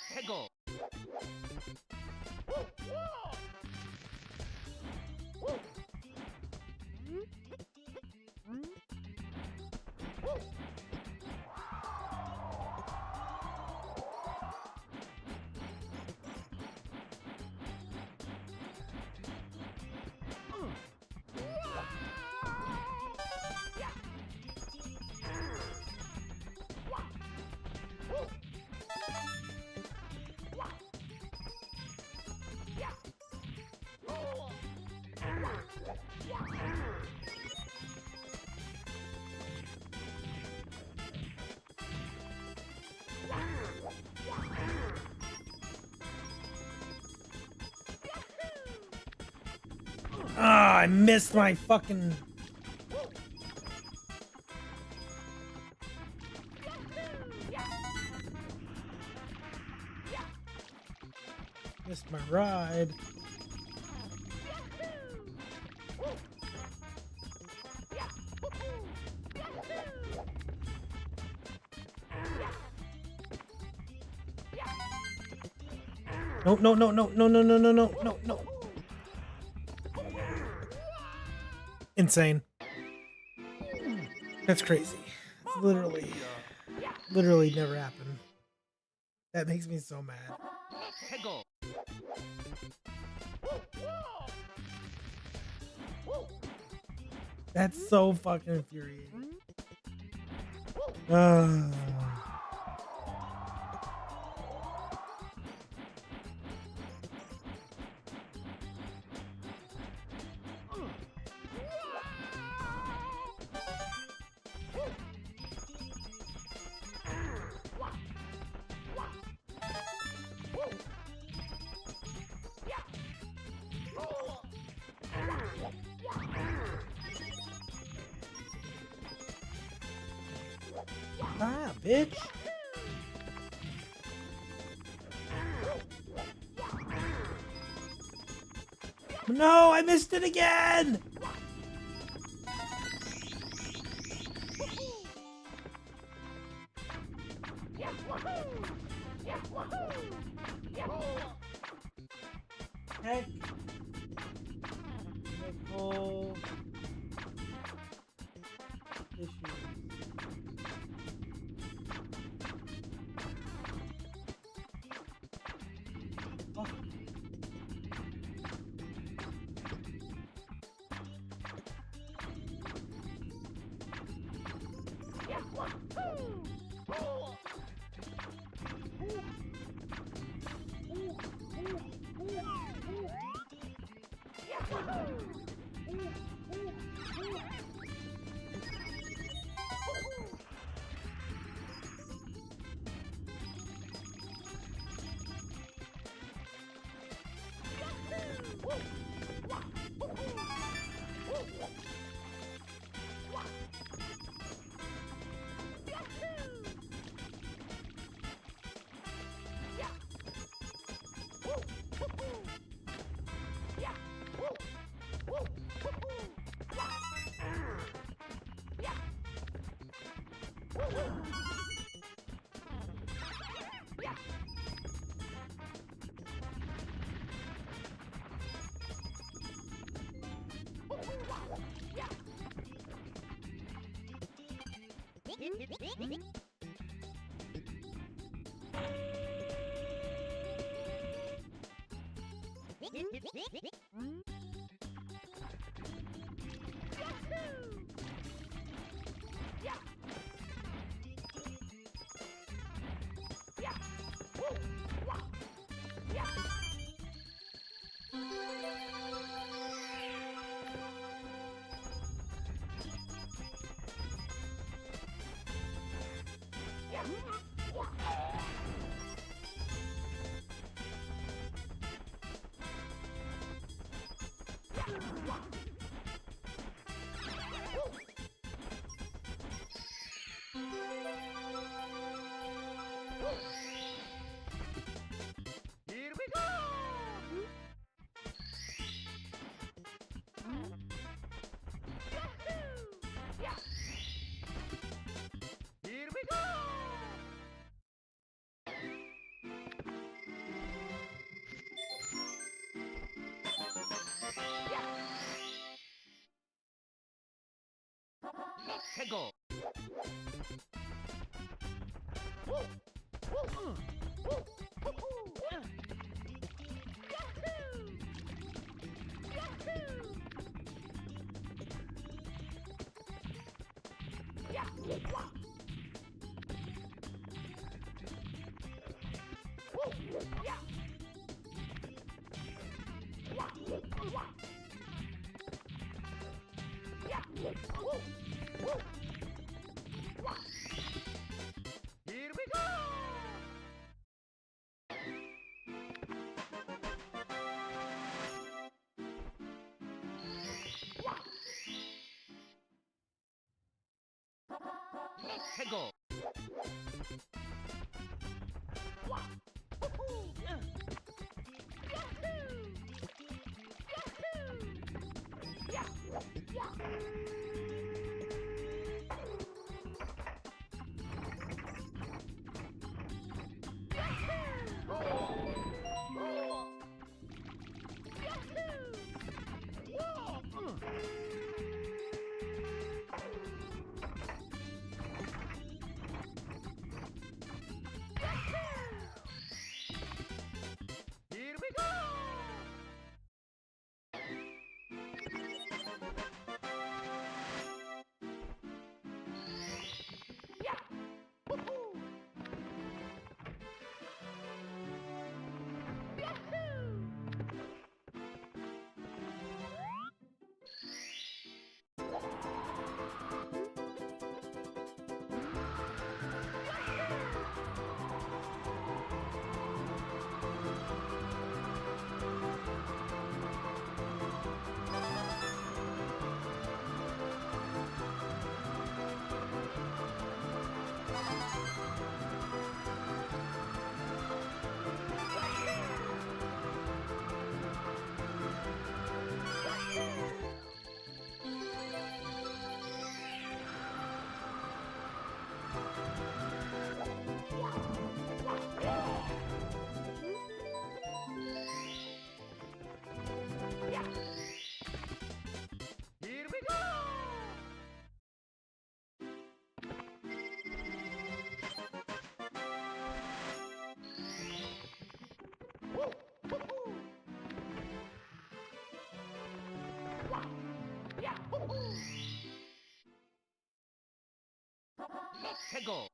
Let's go. Ah, I missed my fucking. Missed my ride. No, no, no, no, no, no, no, no, no, no, no. Insane. That's crazy. It's literally never happened. That makes me so mad. Let's go. That's so fucking infuriating. Ah. bitch. No, I missed it again! Heck. Technical issues. Oh. Here we go! Here we go! 해고! Here we go! 해고! 해고.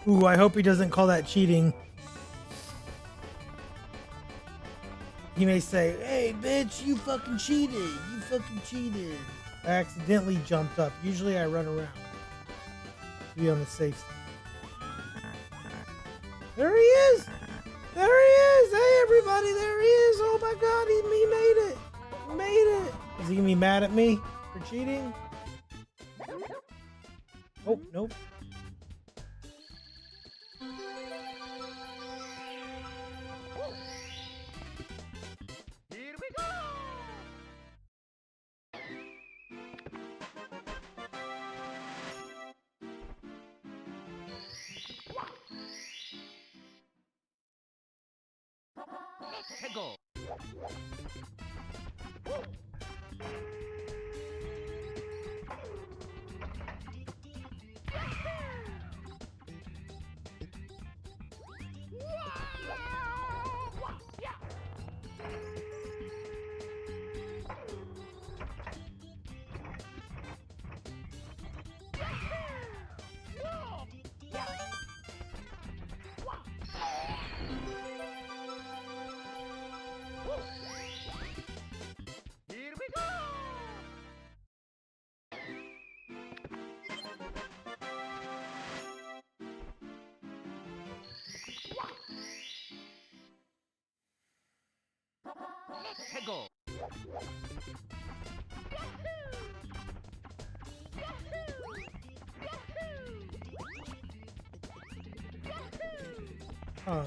Ooh, I hope he doesn't call that cheating. He may say, "Hey, bitch, you fucking cheated. You fucking cheated." I accidentally jumped up. Usually I run around. Be on the safe side. There he is! There he is! Hey, everybody, there he is! Oh my god, he made it! He made it! Is he gonna be mad at me for cheating? Oh, nope. Here we go. 해고. Here we go. 해고. Huh.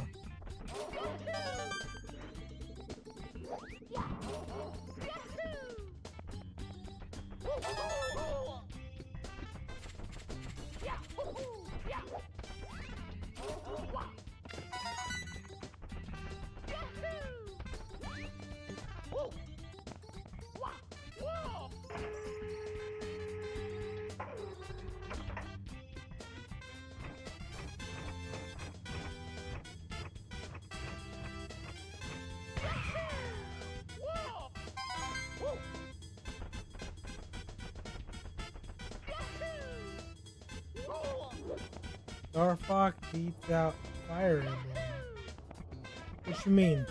Star Fox beats out Fire Emblem. What you mean?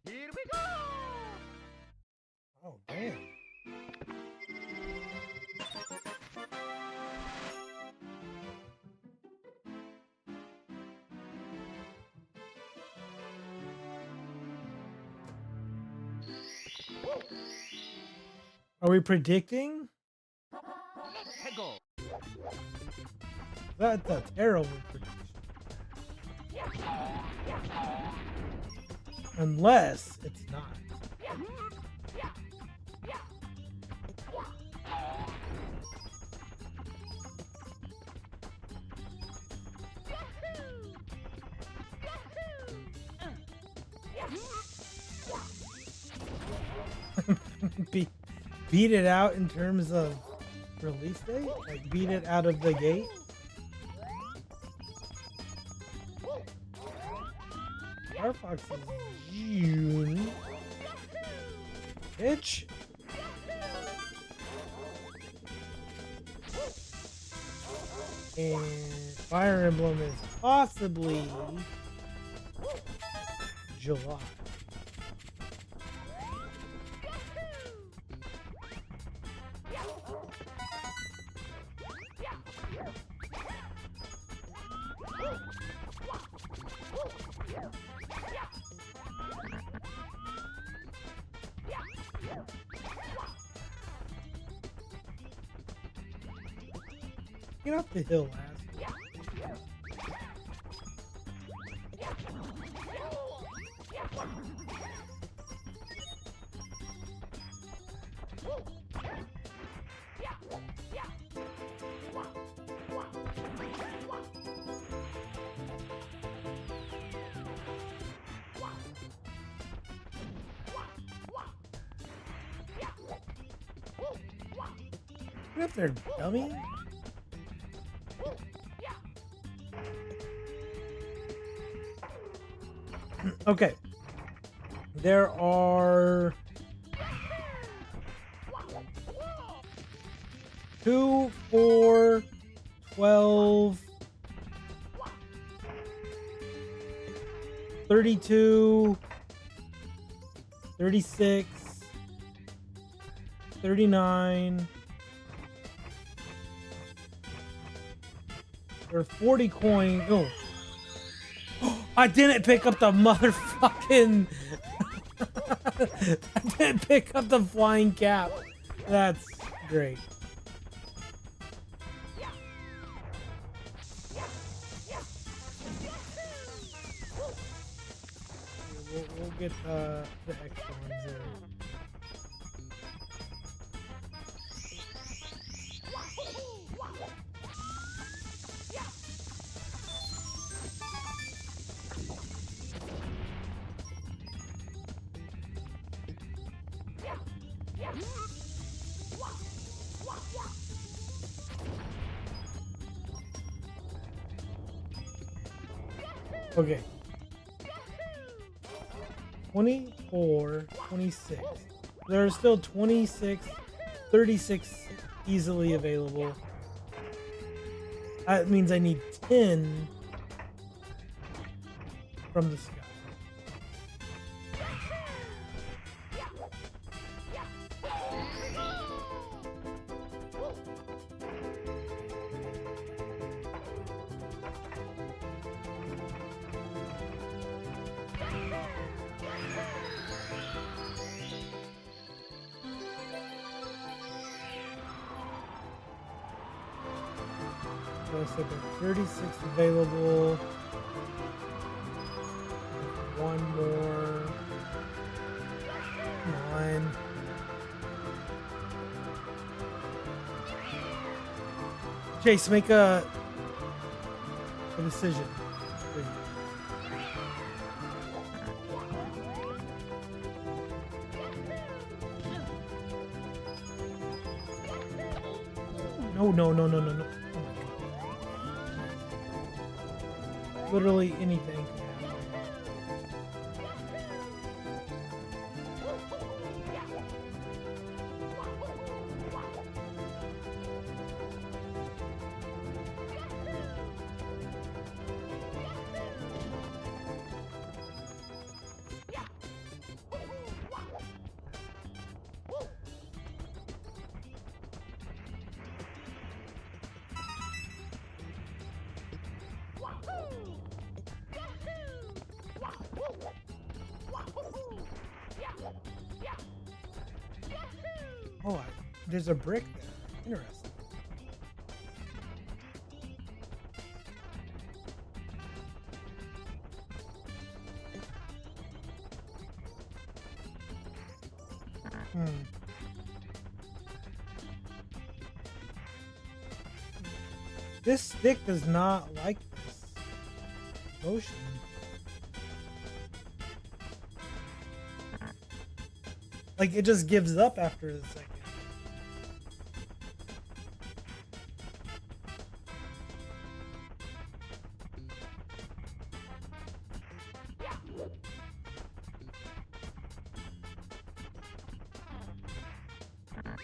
Here we go. Oh, damn. Are we predicting? 해고. That's a terrible prediction. Unless it's not. Be- beat it out in terms of release date? Like beat it out of the gate? Firefox is June. Bitch. And Fire Emblem is possibly July. Get off the hill, ass. Get up there, dummy. Okay. There are 2, 4, 12, 32, 36, 39. There are 40 coins. Oh. I didn't pick up the motherfucking... I didn't pick up the flying cap. That's great. We'll get the extra ones there. Okay. 24, 26. There are still 26, 36 easily available. That means I need 10 from the sky. So I said there are 36 available. One more. Come on. Chase, make a decision, please. No, no, no, no, no, no. Oh my God. Literally anything can happen. Oh, there's a brick there. Interesting. This stick does not like this motion. Like, it just gives up after a second.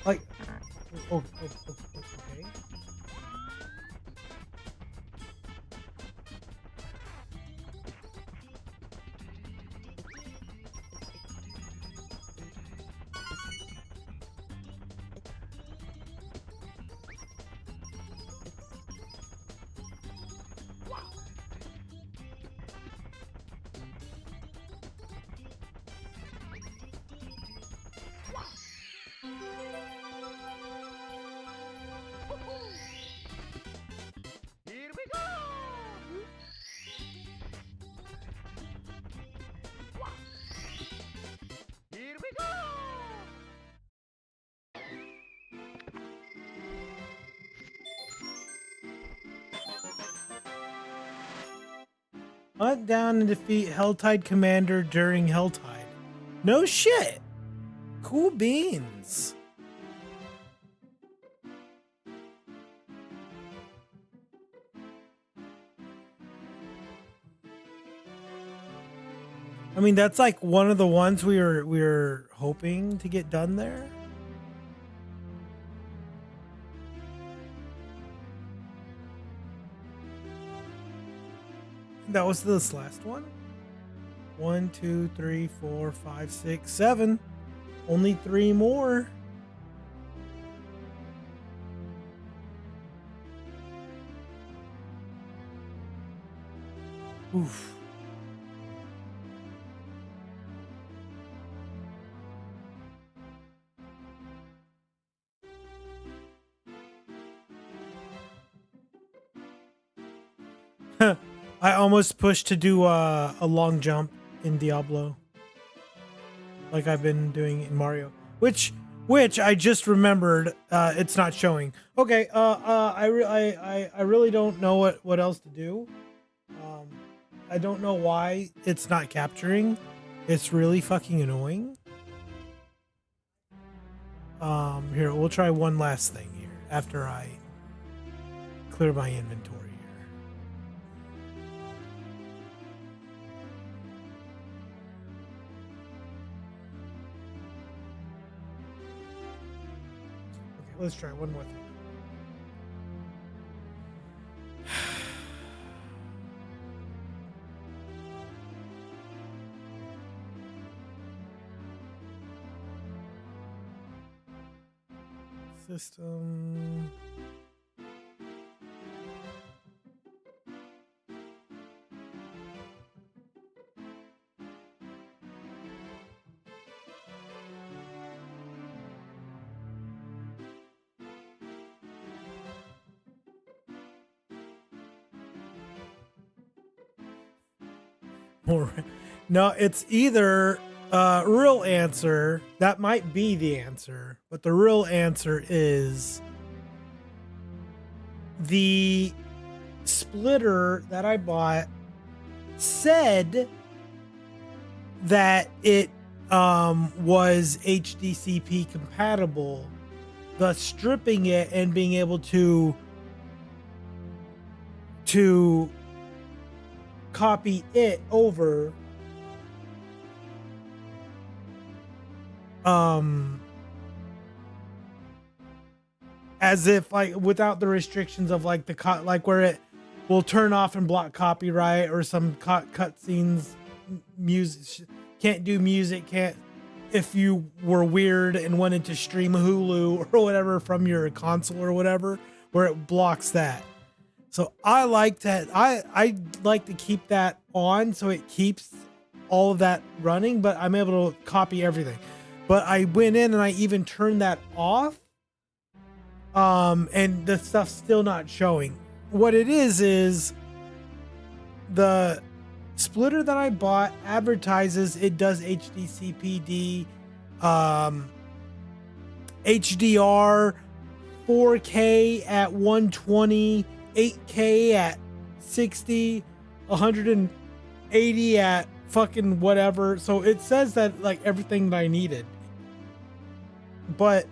Like, okay. Here we go! Here we go! Hunt down and defeat Helltide Commander during Helltide. No shit. Cool beans. I mean, that's like one of the ones we were hoping to get done there. That was this last one. 1, 2, 3, 4, 5, 6, 7. Only 3 more. Oof. I almost pushed to do a long jump in Diablo, like I've been doing in Mario, which I just remembered it's not showing. Okay, I really don't know what else to do. I don't know why it's not capturing. It's really fucking annoying. Here, we'll try one last thing here after I clear my inventory. Let's try one more thing. System. No, it's either real answer. That might be the answer, but the real answer is the splitter that I bought said that it was HDCP compatible, thus stripping it and being able to copy it over as if like without the restrictions of like the like where it will turn off and block copyright or some cut scenes, music can't do music, can't if you were weird and wanted to stream Hulu or whatever from your console or whatever, where it blocks that. So I like that. I like to keep that on so it keeps all of that running, but I'm able to copy everything. But I went in and I even turned that off. And the stuff's still not showing. What it is the splitter that I bought advertises it does HDCPD HDR, 4K at 120, 8K at 60, 180 at fucking whatever. So it says that like everything that I needed. But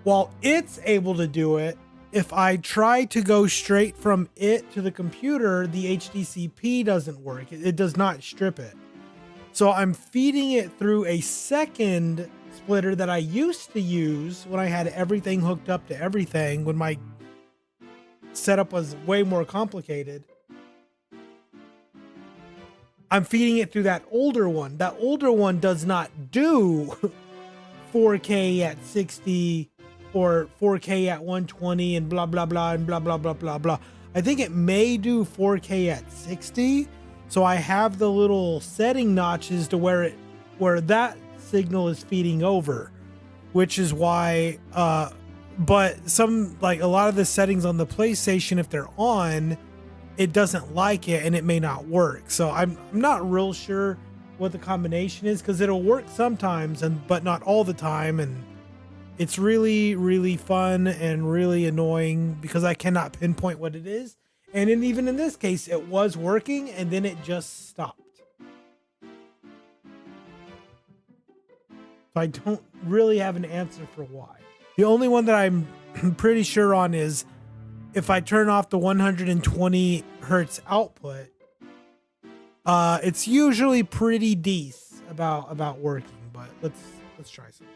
while it's able to do it, if I try to go straight from it to the computer, the HDCP doesn't work. It does not strip it. So I'm feeding it through a second splitter that I used to use when I had everything hooked up to everything, when my setup was way more complicated. I'm feeding it through that older one. That older one does not do 4K at 60 or 4K at 120 and blah, blah, blah, and blah, blah, blah, blah, blah. I think it may do 4K at 60. So I have the little setting notches to where that signal is feeding over, which is why, but some, like a lot of the settings on the PlayStation, if they're on, it doesn't like it and it may not work. So I'm not real sure what the combination is, because it'll work sometimes but not all the time. And it's really, really fun and really annoying because I cannot pinpoint what it is. And even in this case, it was working and then it just stopped. So I don't really have an answer for why. The only one that I'm pretty sure on is if I turn off the 120 hertz output, it's usually pretty decent about working. But let's try some.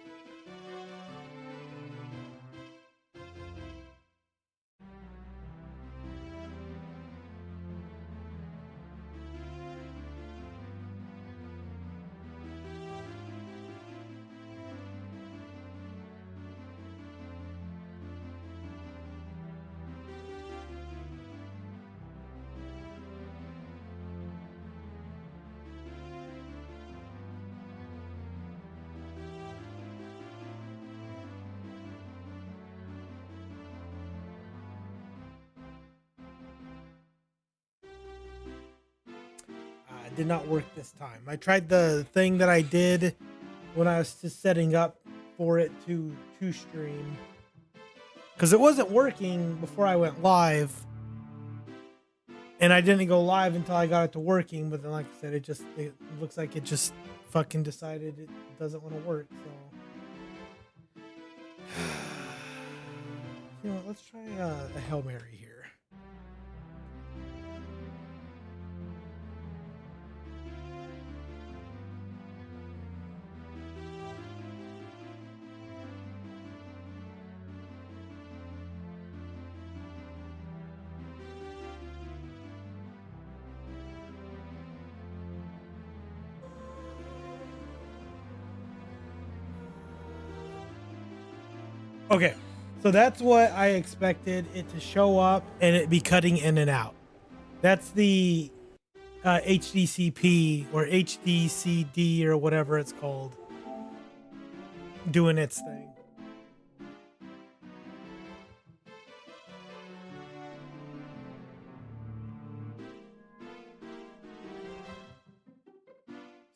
Did not work this time. I tried the thing that I did when I was just setting up for it to stream, because it wasn't working before I went live, and I didn't go live until I got it to working. But then, like I said, it looks like it just fucking decided it doesn't want to work. So you know what, let's try a Hail Mary here. Okay, so that's what I expected it to show up and it be cutting in and out. That's the HDCP or HDCD or whatever it's called doing its thing.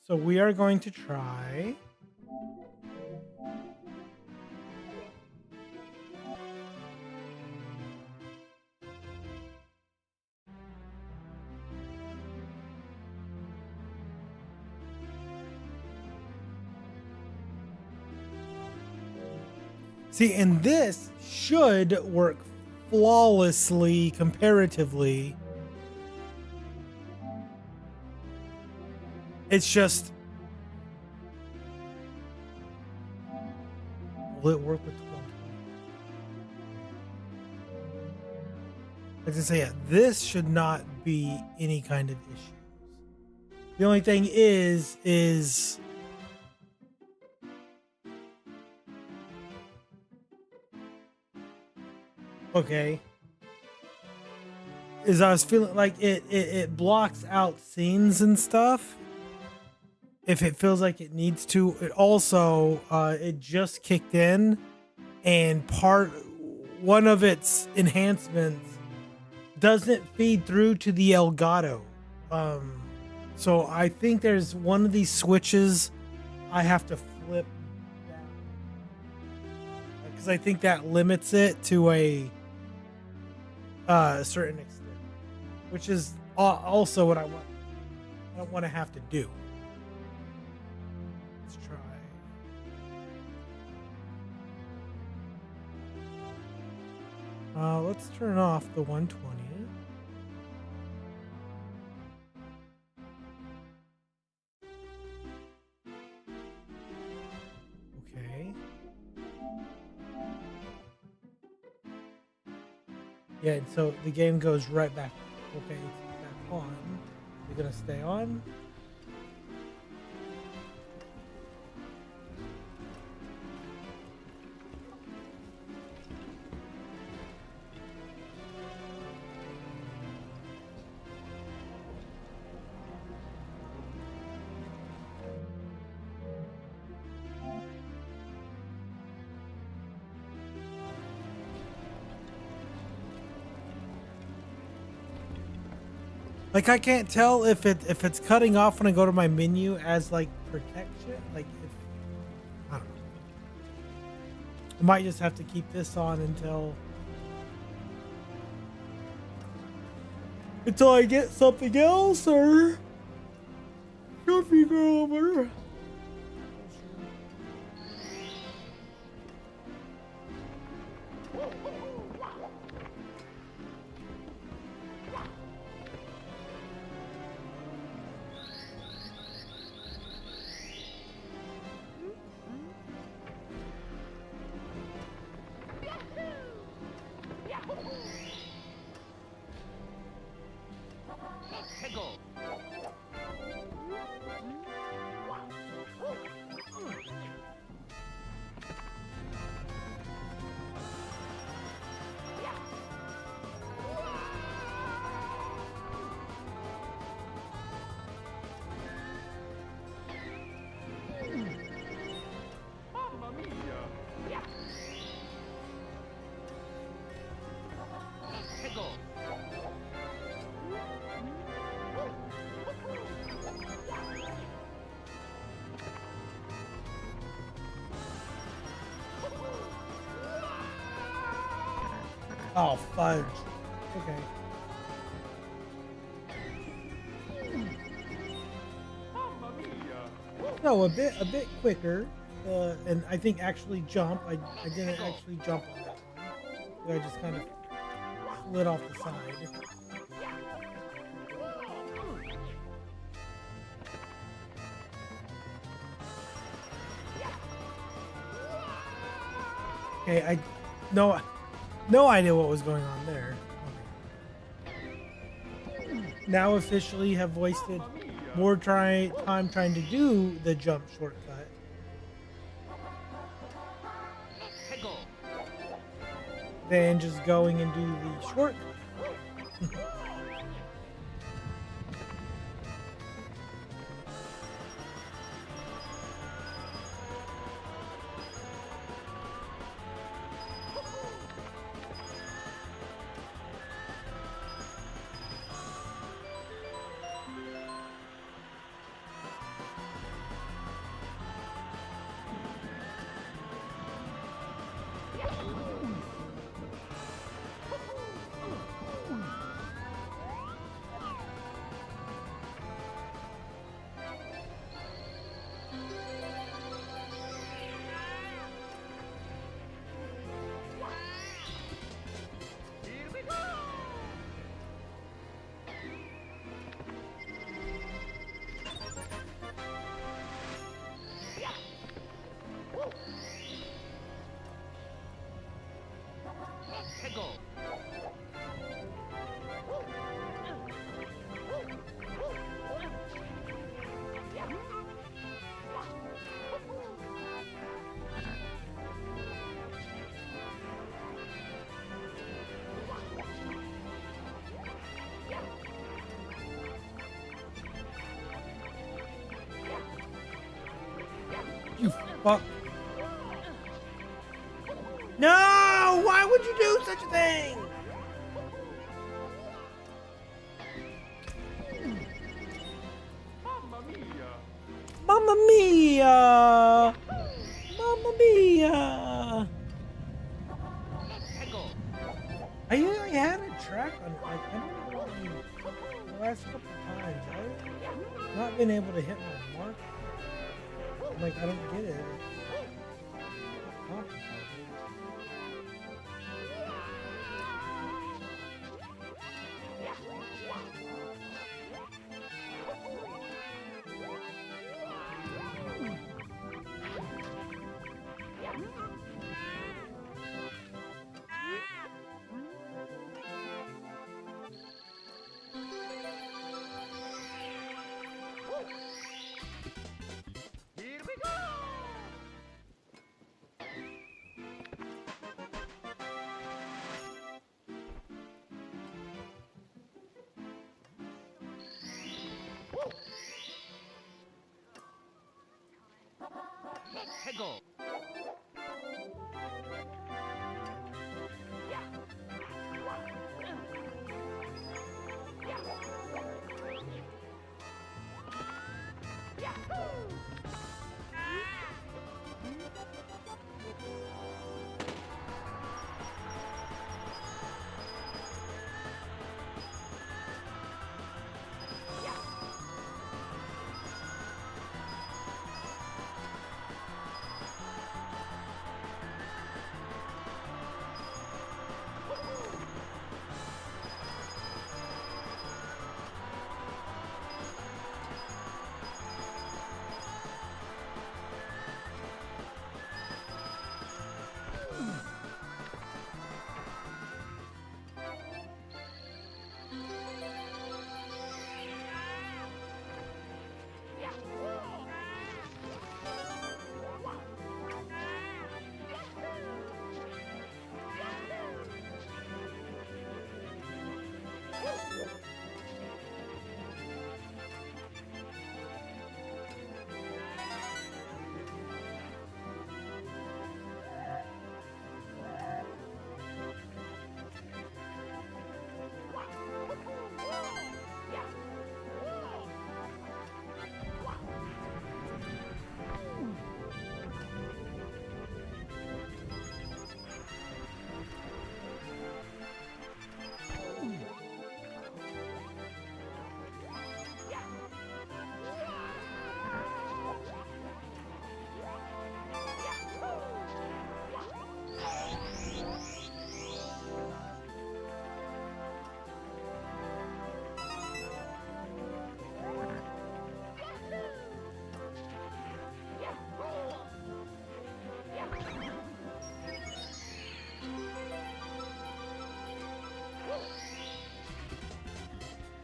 So we are going to try. See, and this should work flawlessly comparatively. It's just, will it work with 120? As I say, yeah, this should not be any kind of issues. The only thing is okay, is I was feeling like it blocks out scenes and stuff if it feels like it needs to. It also it just kicked in, and one of its enhancements doesn't feed through to the Elgato. So I think there's one of these switches I have to flip down. because I think that limits it to a certain extent, which is also what I want. I don't want to have to do. Let's try. Let's turn off the 120. Okay. Yeah, and so the game goes right back. Okay, it's back on. Is it gonna stay on? Like I can't tell if it's cutting off when I go to my menu as like protection. Like if I don't know. I might just have to keep this on until I get something else or something over. Oh fudge. Okay. No, a bit quicker. And I think actually jump. I didn't actually jump on that one. I just kind of slid off the side. Okay, I no idea what was going on there. Okay. Now officially have wasted more time trying to do the jump shortcut. Than just going and do the shortcut. You fuck. No! Why would you do such a thing? Mamma mia! Mamma mia! had a track on it. Like, I don't know the last couple times I've not been able to hit my mark. Like, I don't get it. It's complicated. Here we go! Let's go!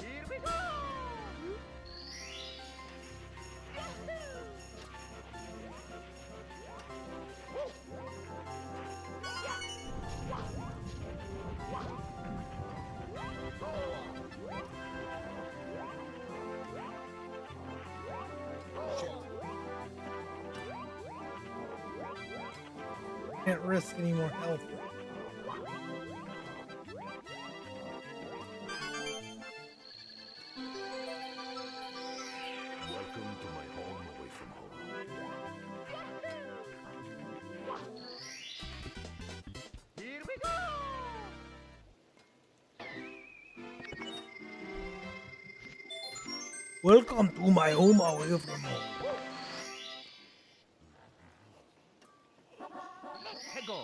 Here we go! Can't risk any more health. Welcome to my home away from home. Here we go! Welcome to my home away from home. Let's go!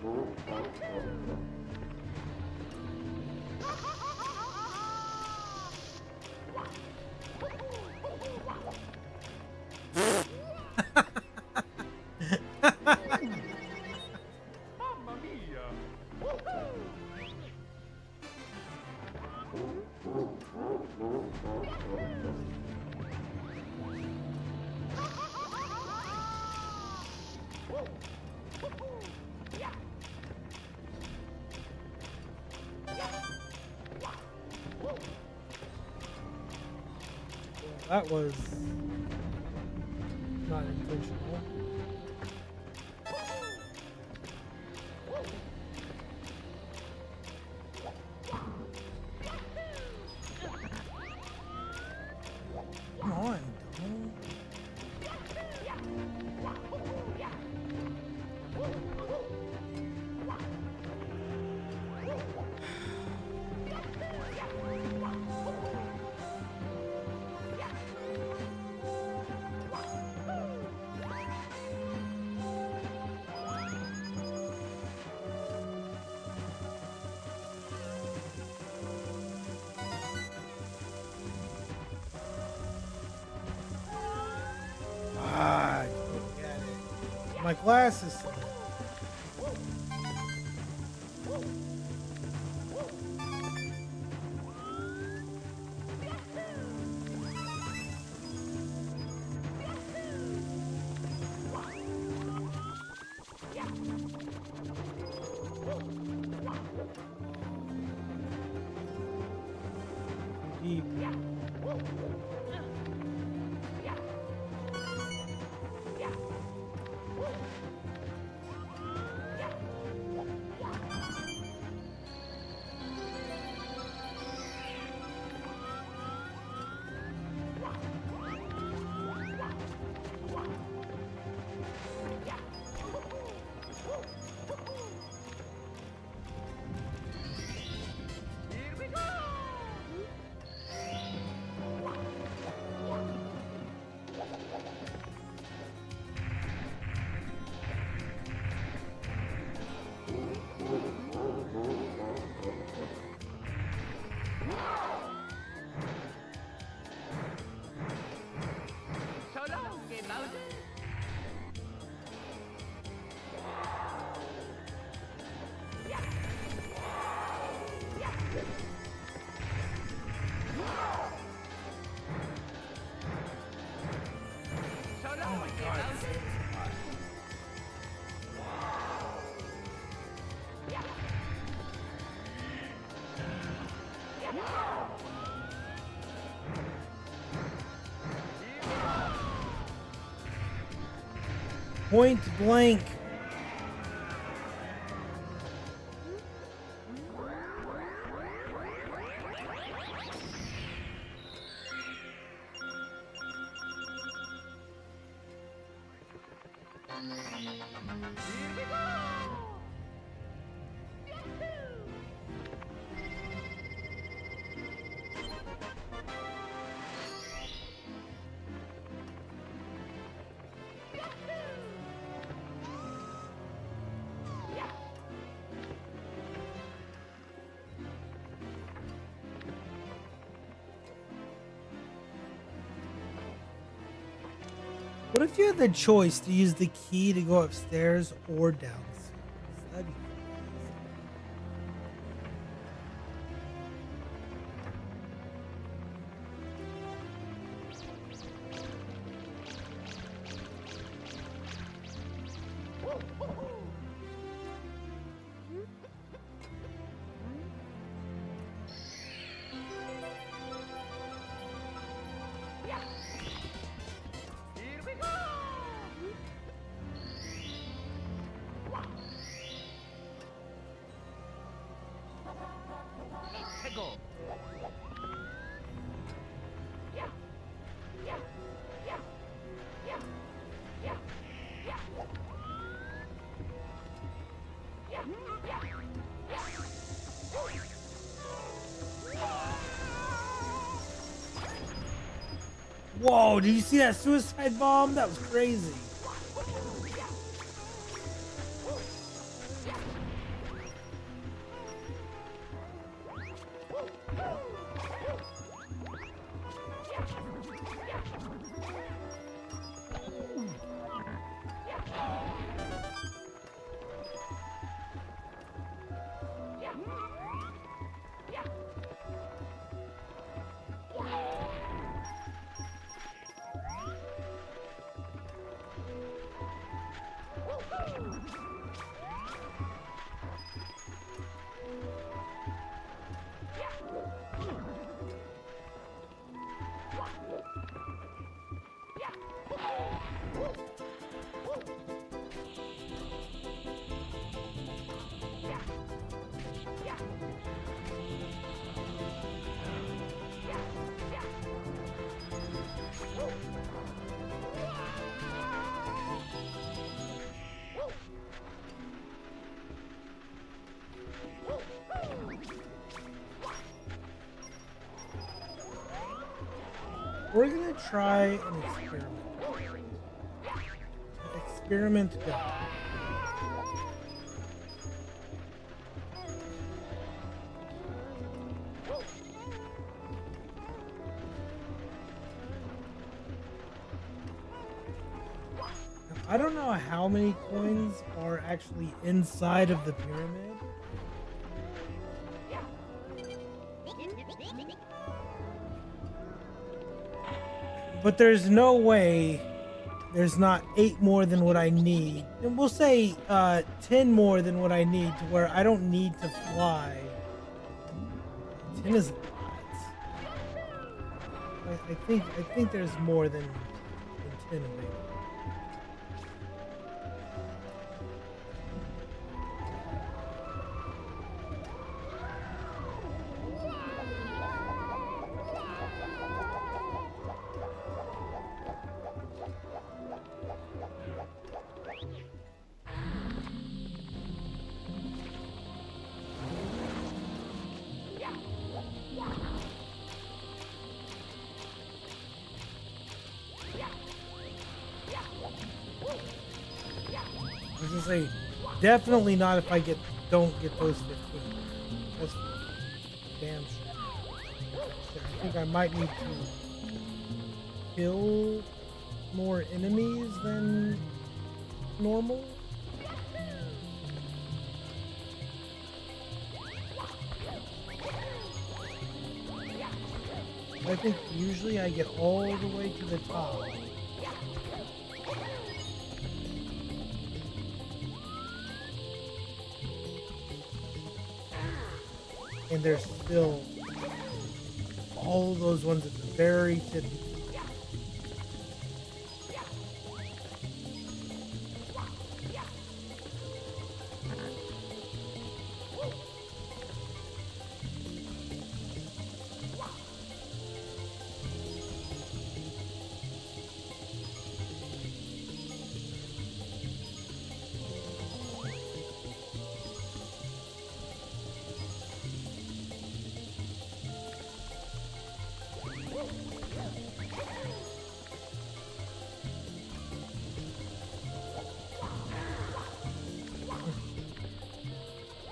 Mamma mia! That was not intentional. Come on, don't. Ah, I don't get it. My glasses. Deep. Here we go! So long, Game Bowser! So long, Game Bowser! Point blank. Here we go! What if you had the choice to use the key to go upstairs or downstairs? That'd be Here we go! Let's go! Whoa, did you see that suicide bomb? That was crazy. We're gonna try an experiment. Experiment go. I don't know how many coins are actually inside of the pyramid. But there's no way there's not 8 more than what I need. And we'll say 10 more than what I need to where I don't need to fly. 10 is a lot. I think there's more than 10 available. I was gonna say, definitely not if I don't get those 15. That's damn sure. I think I might need to kill more enemies than normal. I think usually I get all the way to the top. And there's still all those ones at the very tip.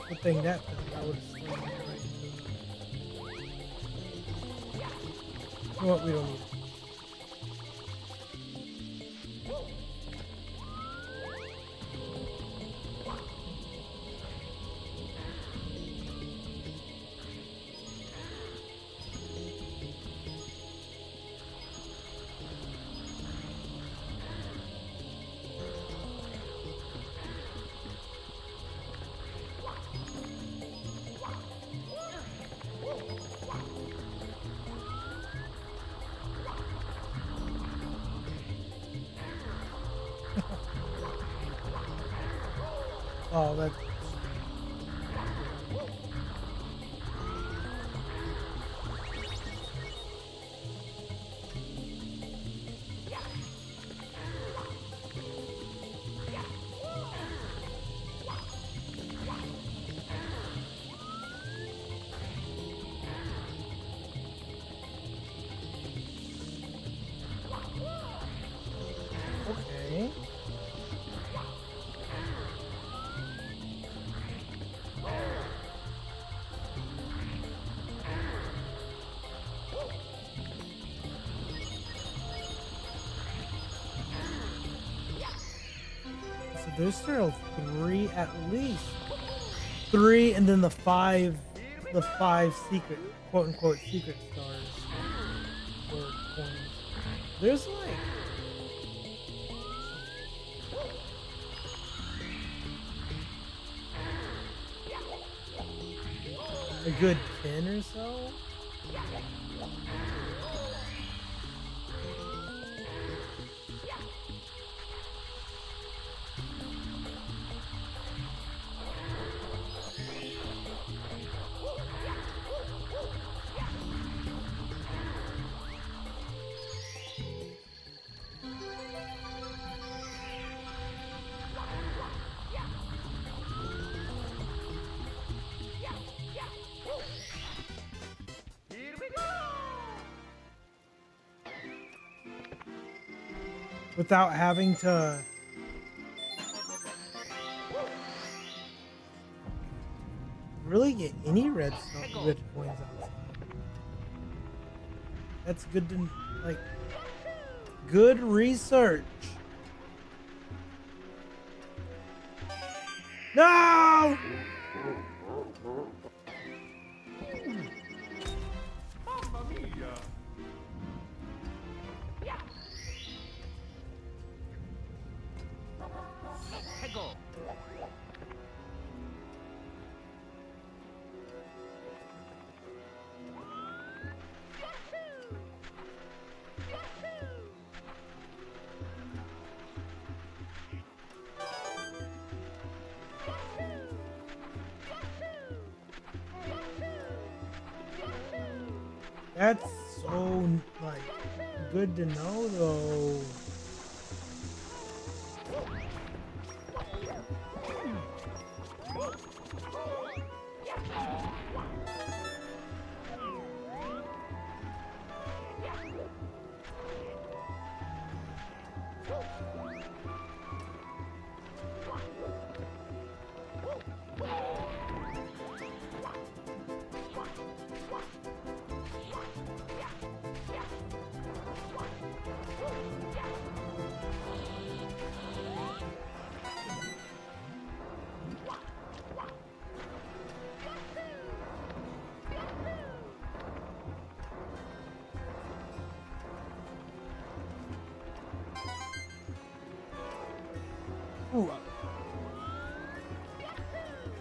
Good thing that I would have slammed it right into it. You know what? We don't need it. Oh, that's... Okay. So there's still 3, at least 3, and then the 5 secret, quote unquote, secret stars or coins. There's like a good 10 or so. Here we go! without having to really get any redstone red coins outside. That's good to like. Good research. No! Mamma mia! Hego. That's so like good to know though. Ooh.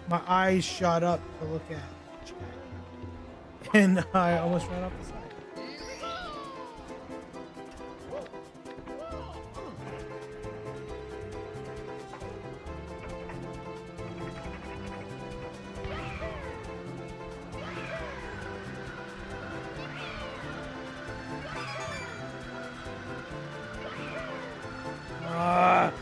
My eyes shot up to look at chat. And I almost ran off the side. Ah.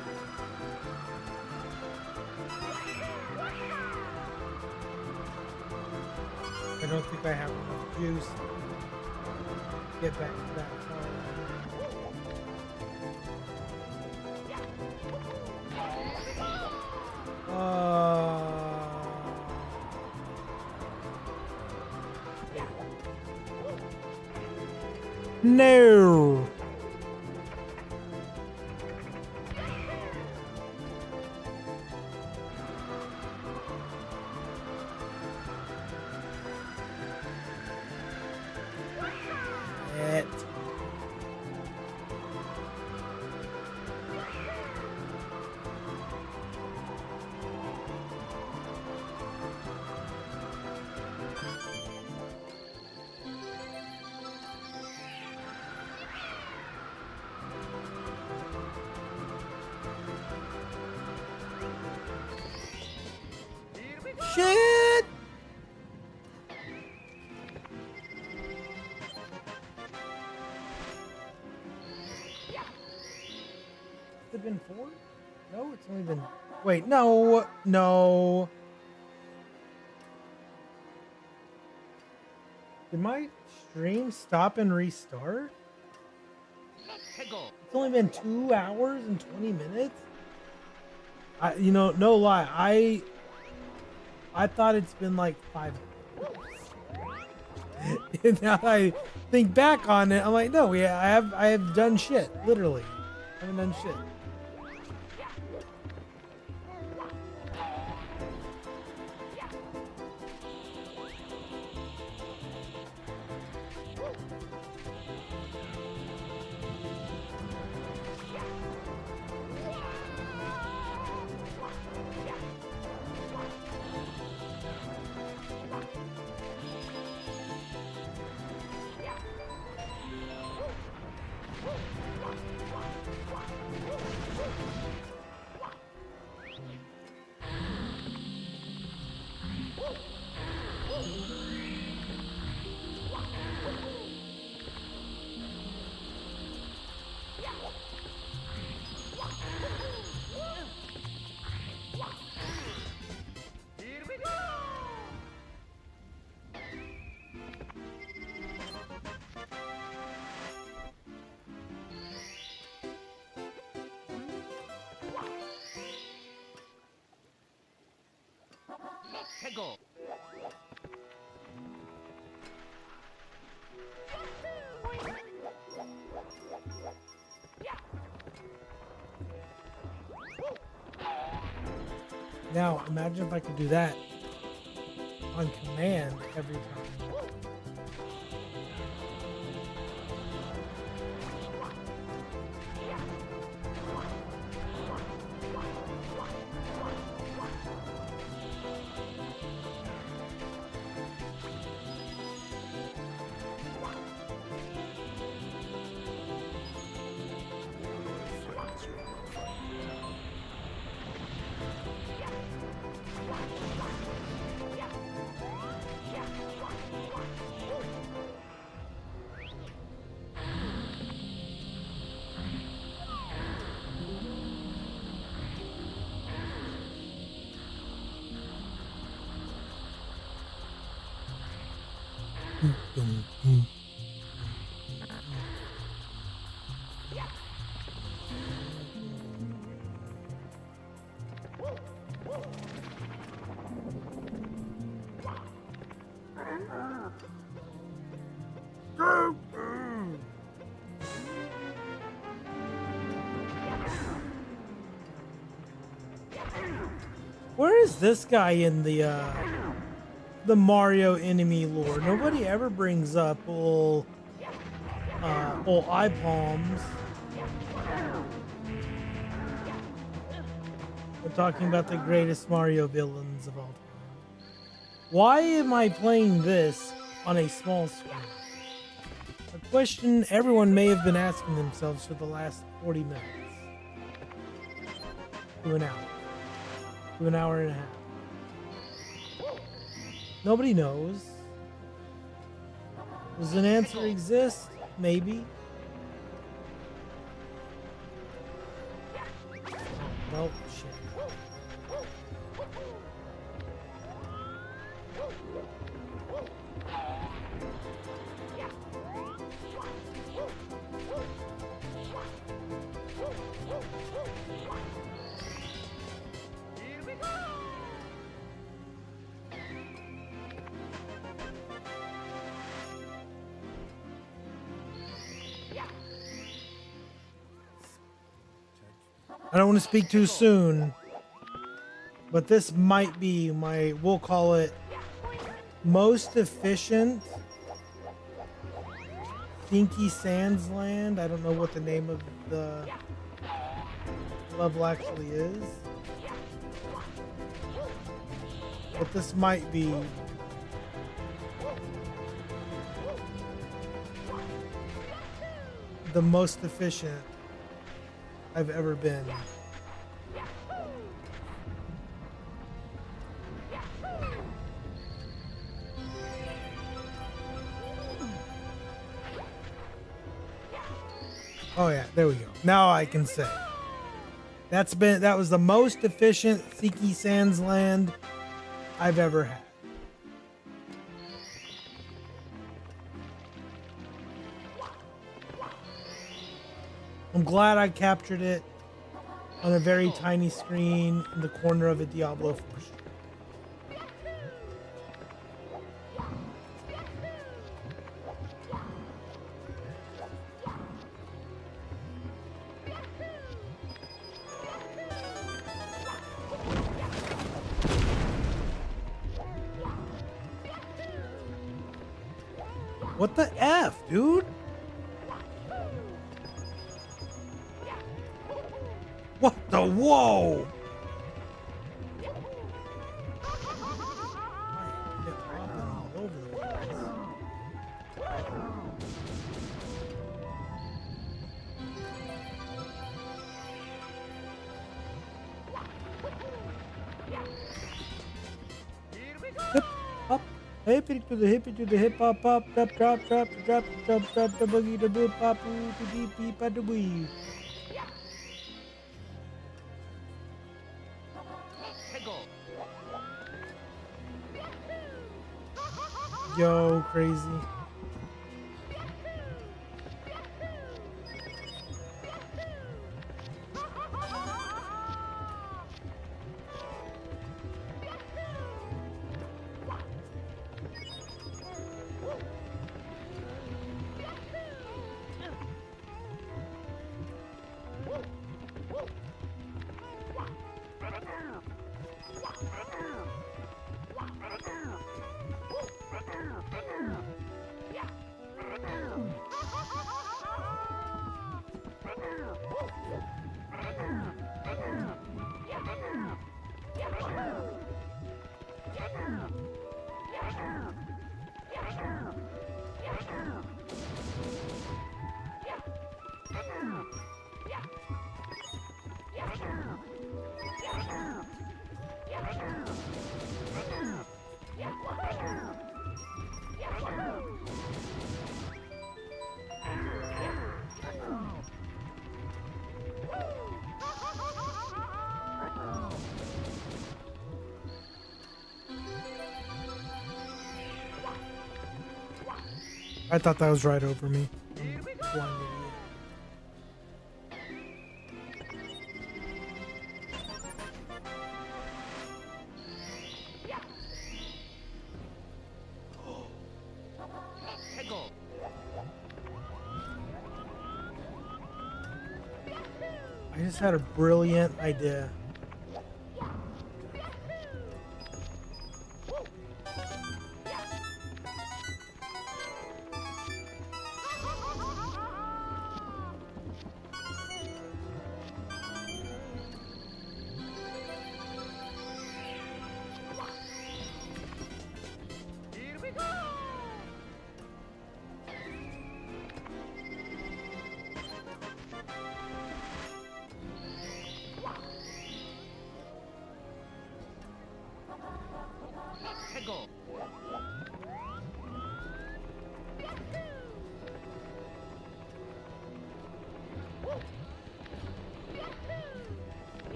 I don't think I have enough juice to get back to that no. It. Shit! Has it been 4? No, it's only been. Wait, no, no. Did my stream stop and restart? Hego. It's only been 2 hours and 20 minutes. You know, no lie, I thought it's been like 5 hours. And now I think back on it, I'm like, no, yeah, I have done shit, literally. I haven't done shit. 해고. Now, imagine if I could do that on command every time. Where is this guy in the Mario enemy lore? Nobody ever brings up old eye palms. We're talking about the greatest Mario villains of all time. Why am I playing this on a small screen? A question everyone may have been asking themselves for the last 40 minutes. To an hour. To an hour and a half. Nobody knows. Does an answer exist? Maybe. Nope, shit. I don't want to speak too soon, but this might be my, we'll call it, most efficient Stinky Sands land. I don't know what the name of the level actually is, but this might be the most efficient I've ever been. Oh yeah, there we go. Now I can say that was the most efficient Stinky Sands land I've ever had. I'm glad I captured it on a very tiny screen in the corner of a Diablo 4. What the F, dude? What the whoa? All over the place. Hip hop, hippity to the hip hop pop, drop, drop, drop, drop, drop, drop, the boogie, the boop, pop, to deep, beep, at the wee. Yo, crazy. I thought that was right over me. I'm a blind idiot. 해고. I just had a brilliant idea. 해고.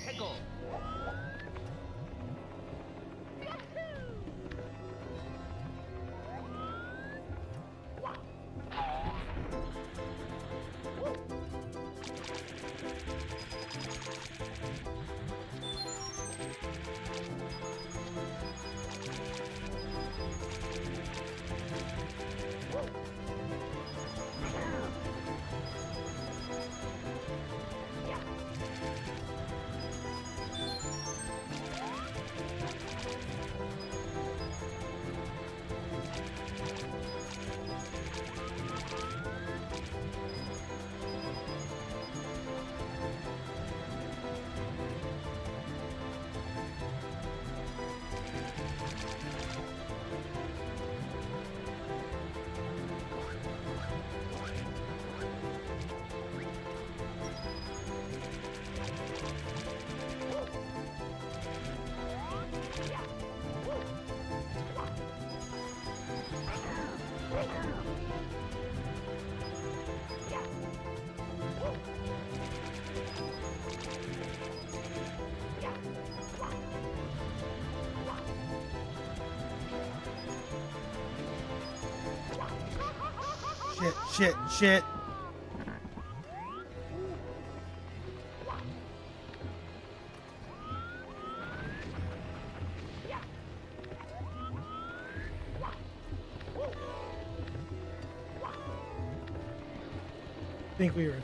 해고. Shit. Think we were.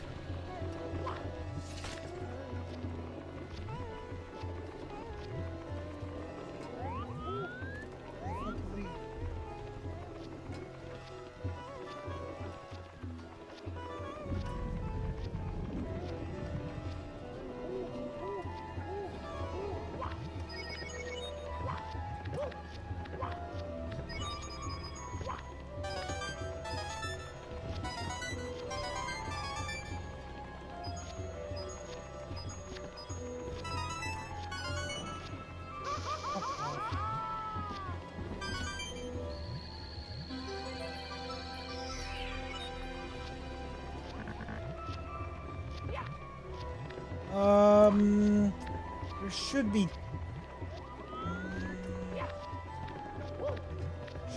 There should be.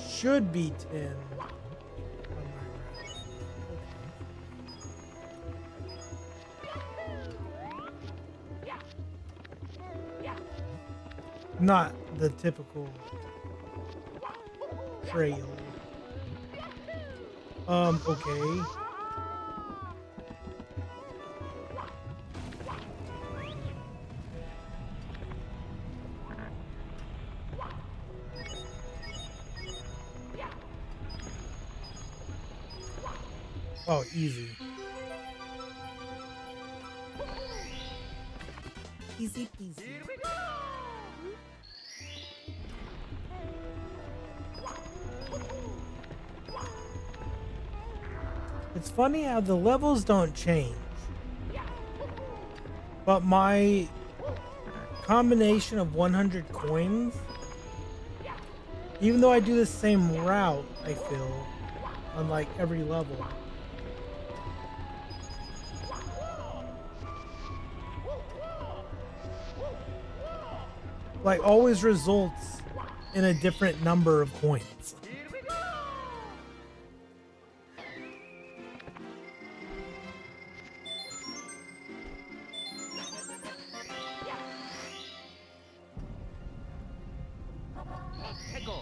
Should be 10. Not the typical trail. Okay. Oh, easy. Easy peasy. It's funny how the levels don't change, but my combination of 100 coins, even though I do the same route, I feel, on like every level, like always results in a different number of coins. Let's go.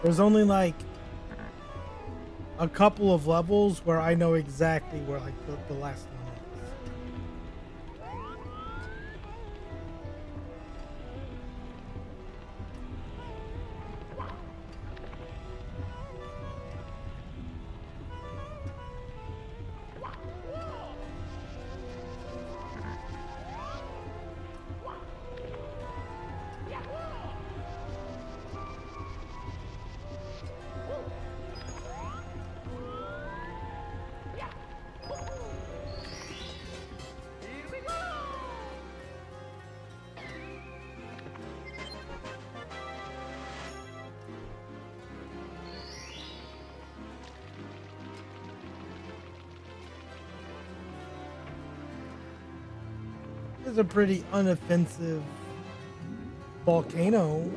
There's only like a couple of levels where I know exactly where like the last one is. It's a pretty unoffensive volcano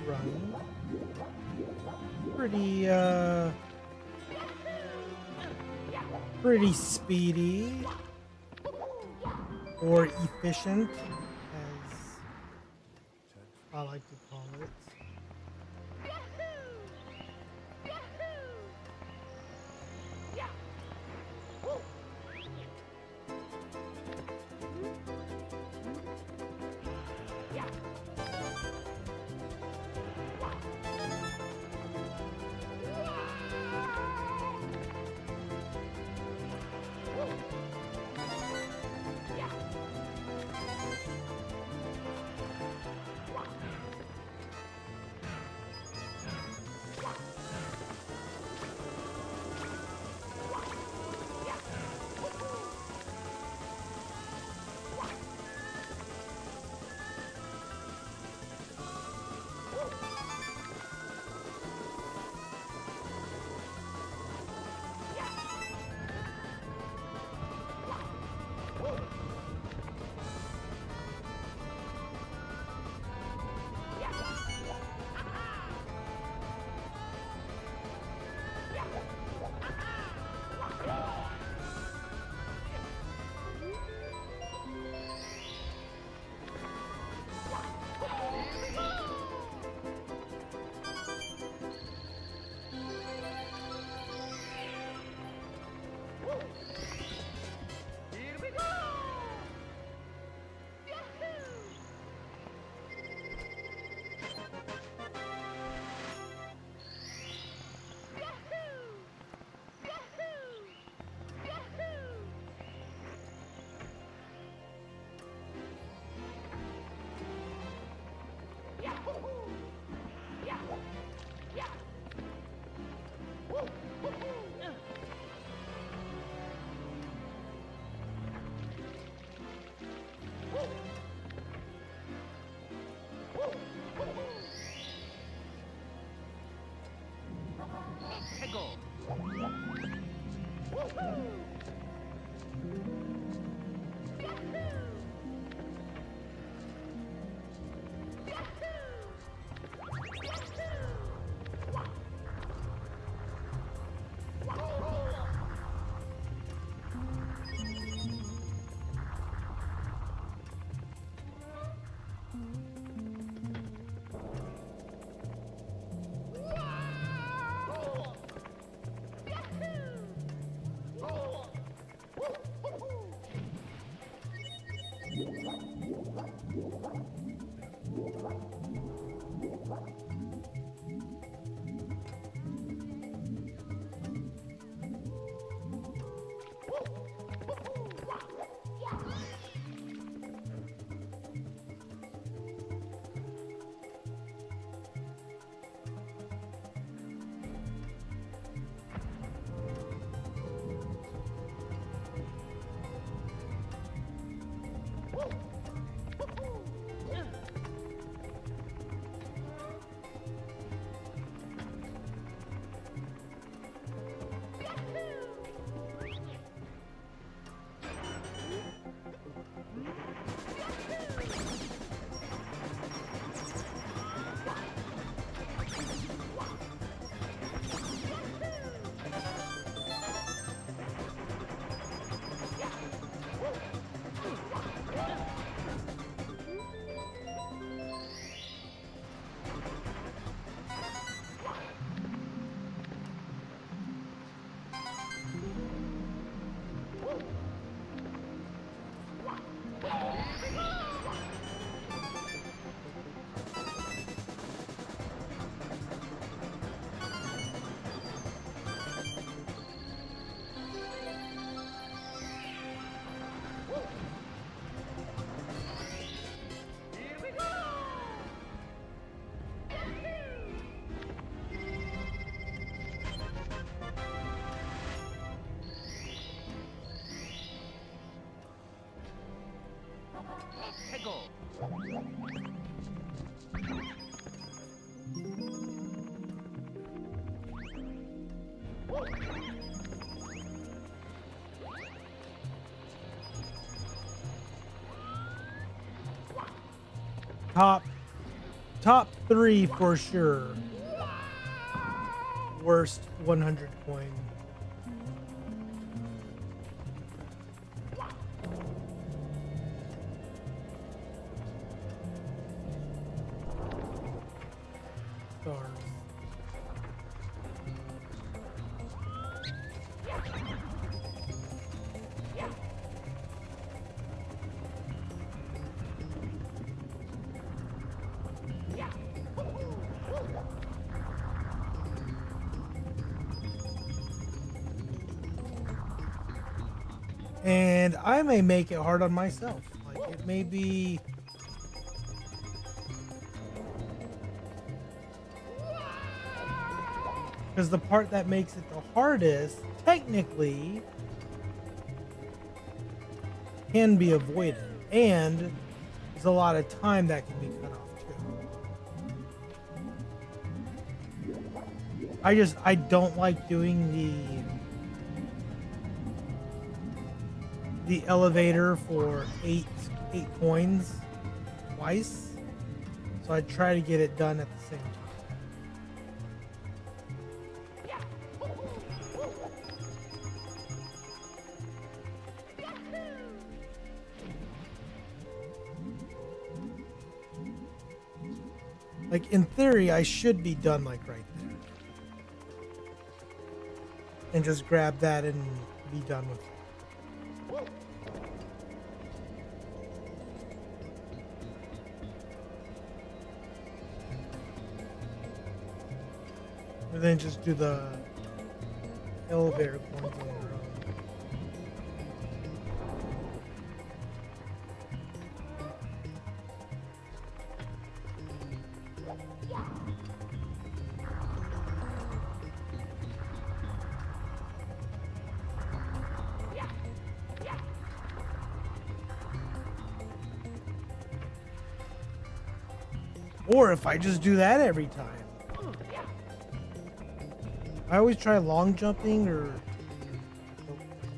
run. Pretty speedy or efficient, as I like to call it. 해고. Top 3 for sure. Worst 100 coin. Stars. And I may make it hard on myself. Like, it may be... Because the part that makes it the hardest, technically, can be avoided. And there's a lot of time that can be cut off, too. I don't like doing the elevator for eight coins twice, so I try to get it done at the same time. Like, in theory, I should be done like right there, and just grab that and be done with it. Or then just do the elevator coins on their own. Or if I just do that every time. I always try long jumping, or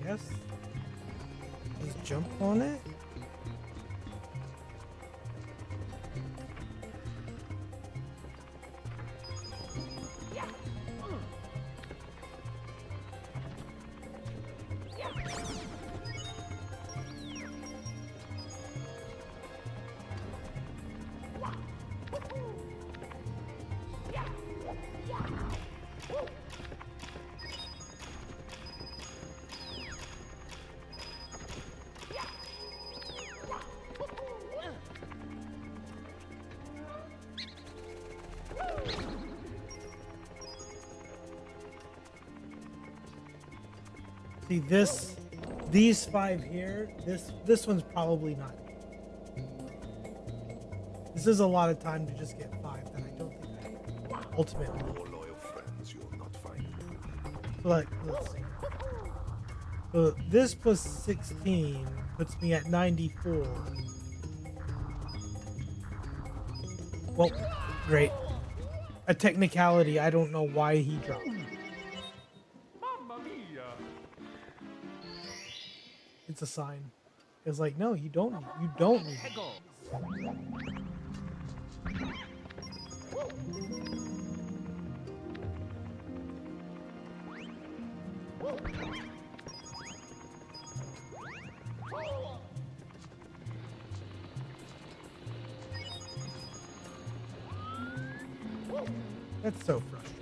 yes, just jump on it. See this, these 5 here. This one's probably not. This is a lot of time to just get 5 that I don't think I ultimately. More loyal friends you'll not find. So like, let's see. So this plus 16 puts me at 94. Well, great. A technicality. I don't know why he dropped. Mamma mia! It's a sign. It's like, no, you don't. You don't need it. Ego! That's so frustrating.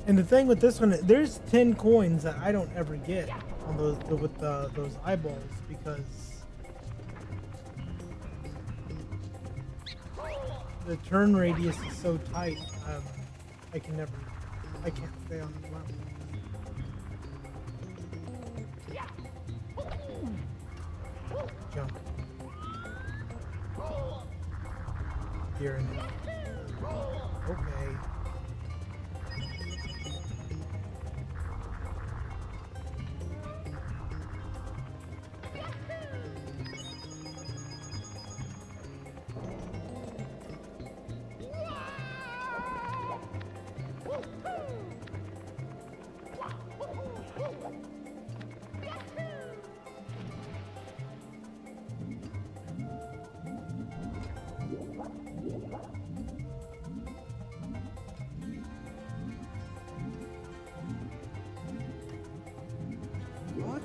And the thing with this one, there's 10 coins that I don't ever get on those with those eyeballs because the turn radius is so tight. I can't stay on the ground. Jump. Here and there. Okay. What?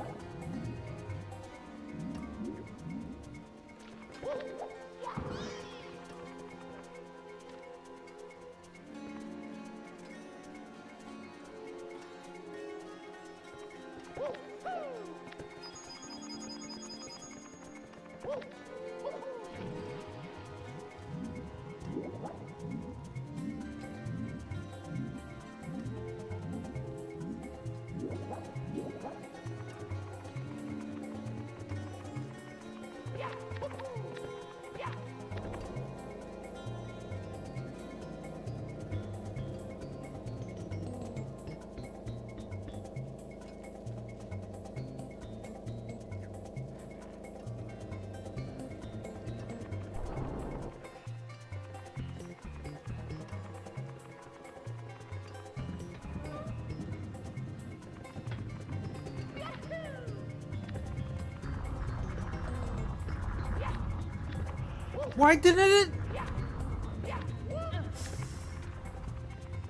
Why didn't it?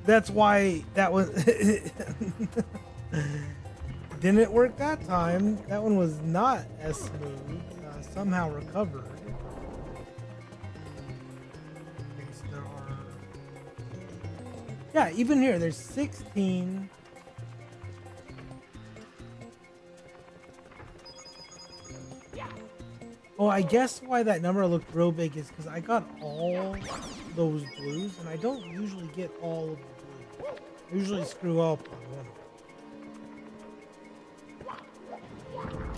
That's why that was didn't work that time. That one was not as smooth. Somehow recovered. Okay, so there are. Yeah, even here, there's 16. Oh, I guess why that number looked real big is because I got all those blues, and I don't usually get all of the blues. I usually screw up on one of them.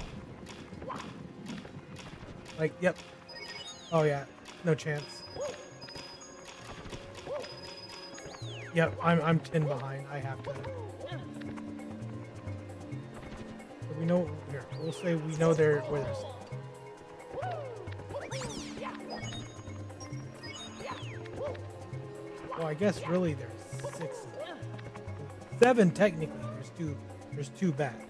Like, yep. Oh yeah, no chance. Yep, I'm 10 behind. I have to. But we know here. We'll say we know they're where they're. Well, I guess really there's 6. 7 technically. There's two bats.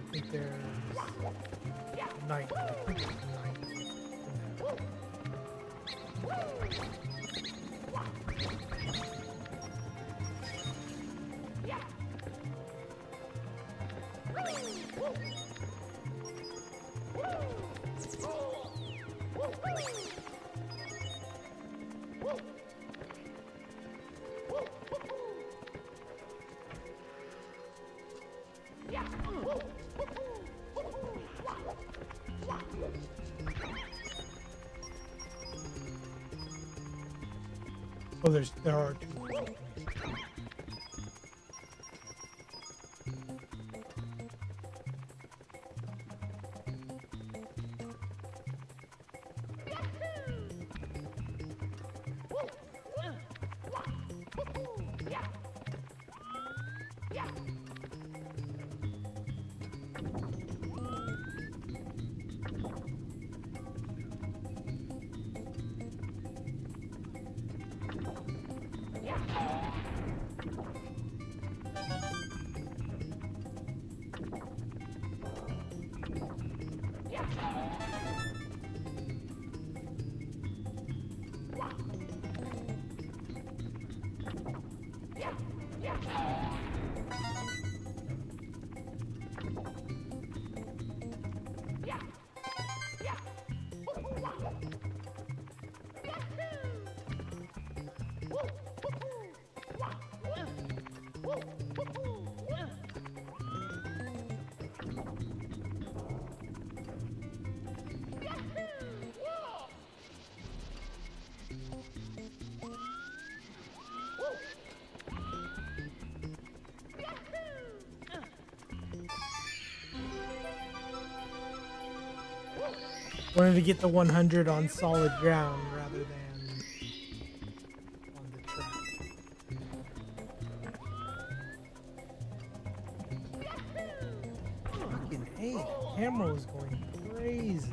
I think there's 9. I think there's 9. Oh, there are two. Wanted to get the 100 on solid ground rather than on the track. Fucking A, the camera was going crazy.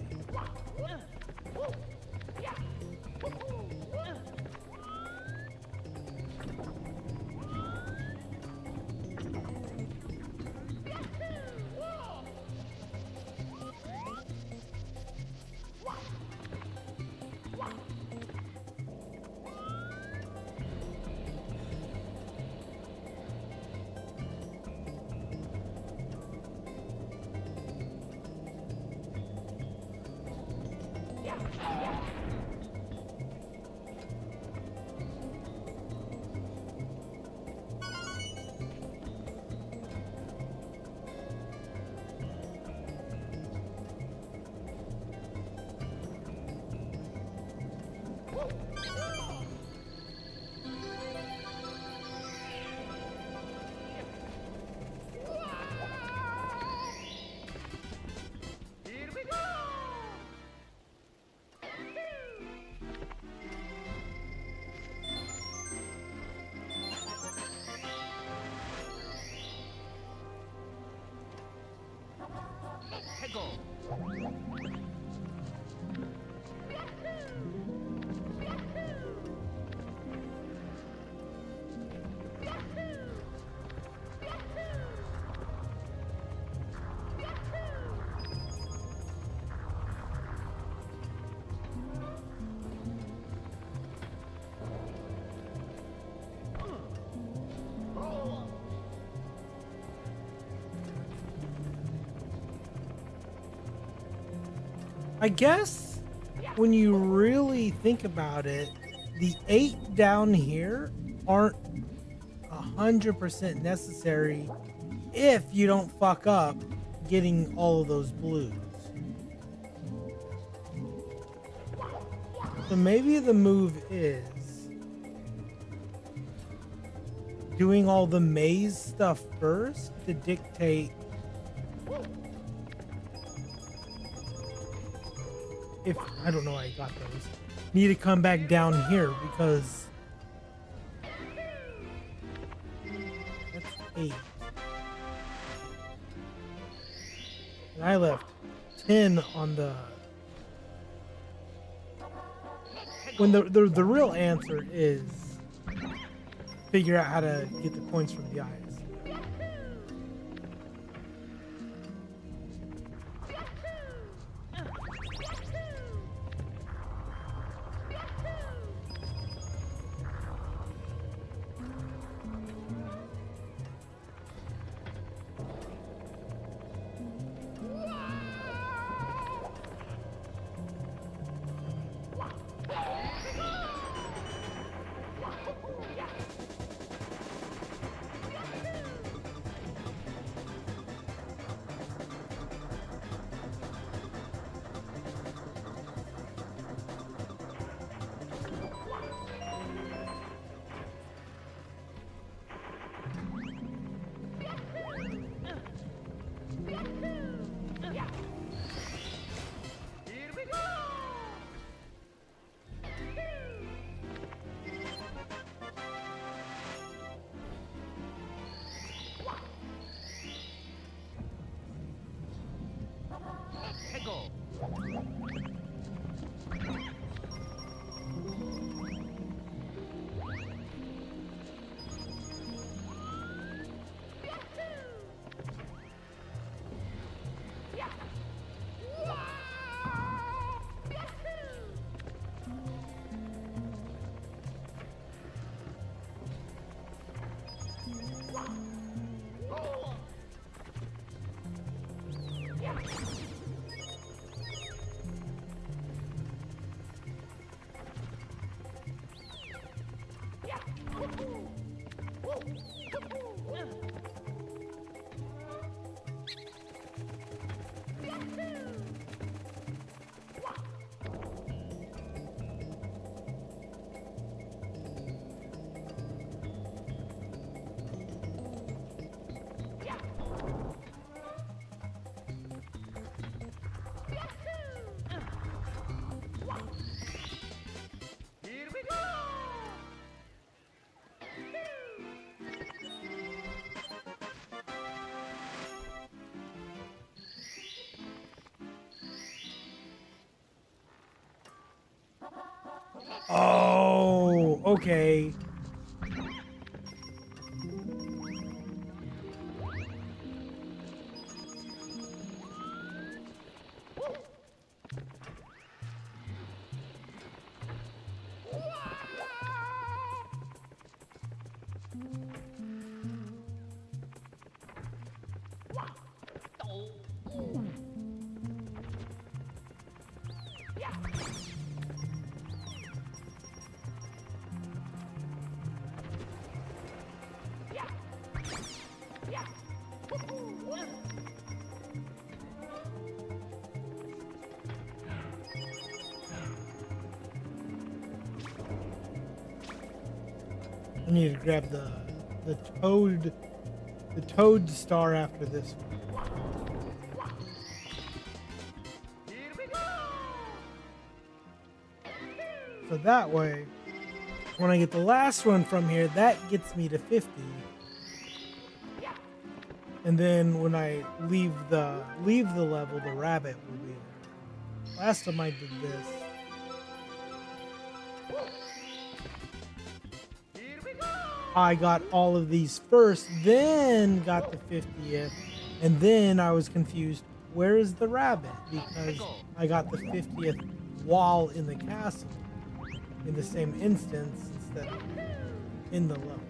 I guess when you really think about it, the 8 down here aren't 100% necessary if you don't fuck up getting all of those blues. So maybe the move is doing all the maze stuff first to dictate if, I don't know, I got those. Need to come back down here because that's 8. And I left 10 on the. When the real answer is figure out how to get the points from the eyes. Oh, okay. I need to grab the toad star after this one. So that way, when I get the last one from here, that gets me to 50. And then when I leave the level, the rabbit will be there. Last time I did this, I got all of these first, then got the 50th, and then I was confused. Where is the rabbit? Because I got the 50th while in the castle, in the same instance instead of in the level.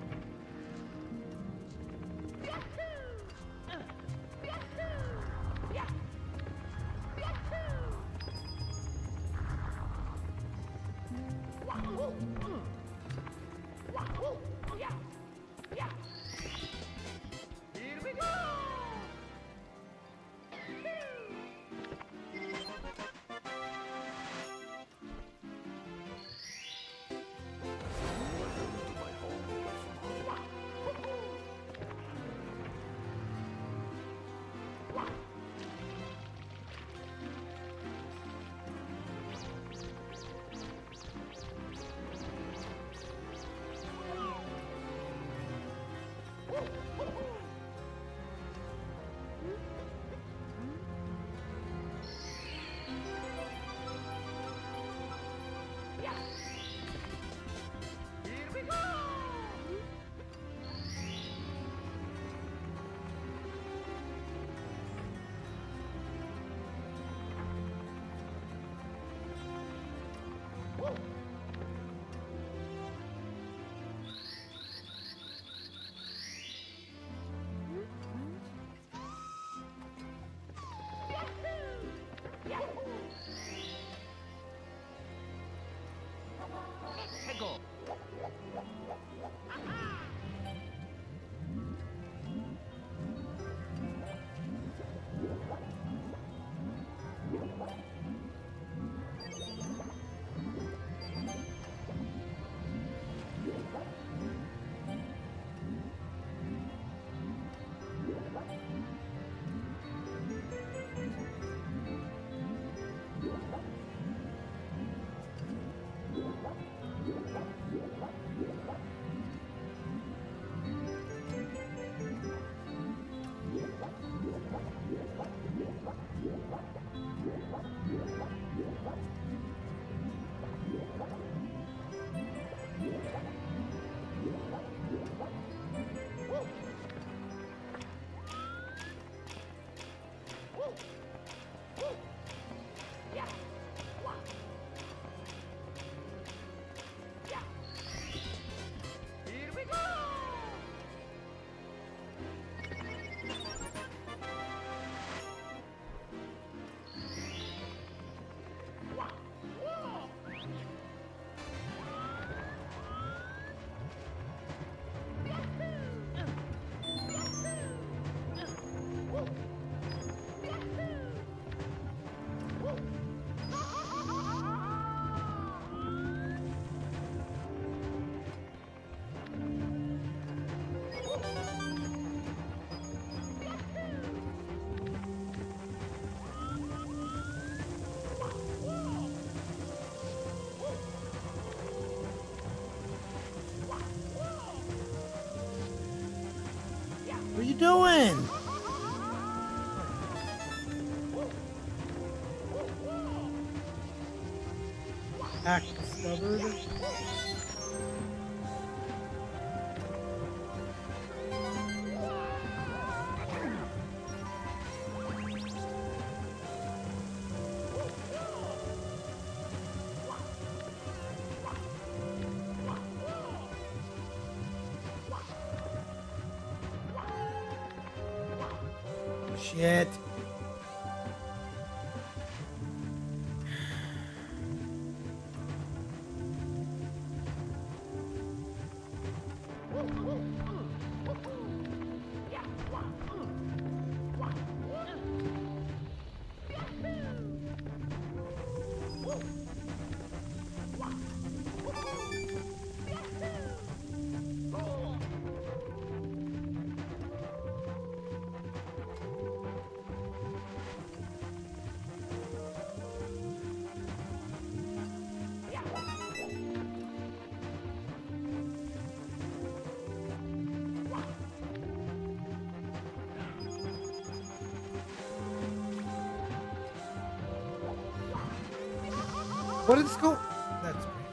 you doing? Act discovered. Shit. What is going? That's crazy.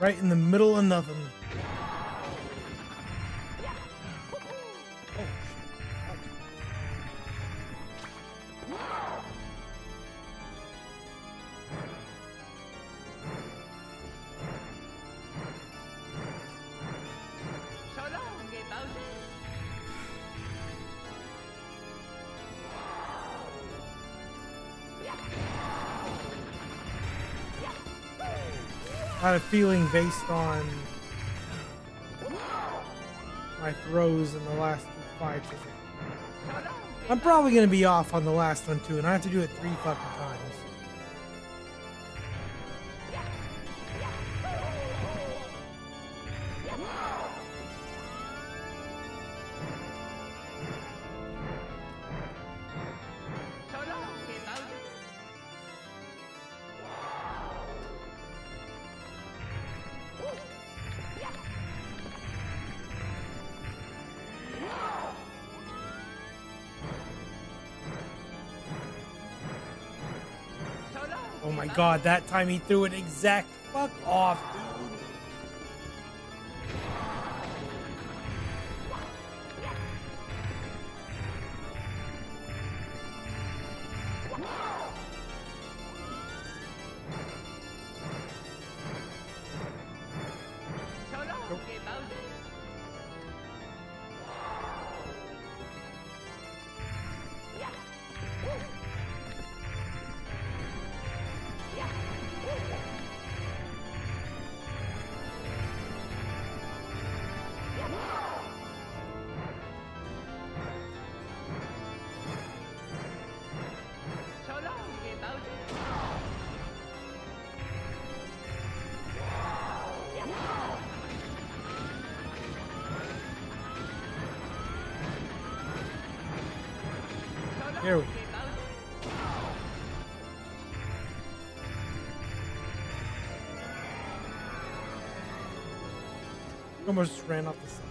Right in the middle of nothing. Oh, I had a feeling based on my throws in the last 2 fights. I'm probably going to be off on the last one too, and I have to do it 3 fucking times. Oh my god, that time he threw it exact fuck off, dude. Here we go. Almost just ran off the side.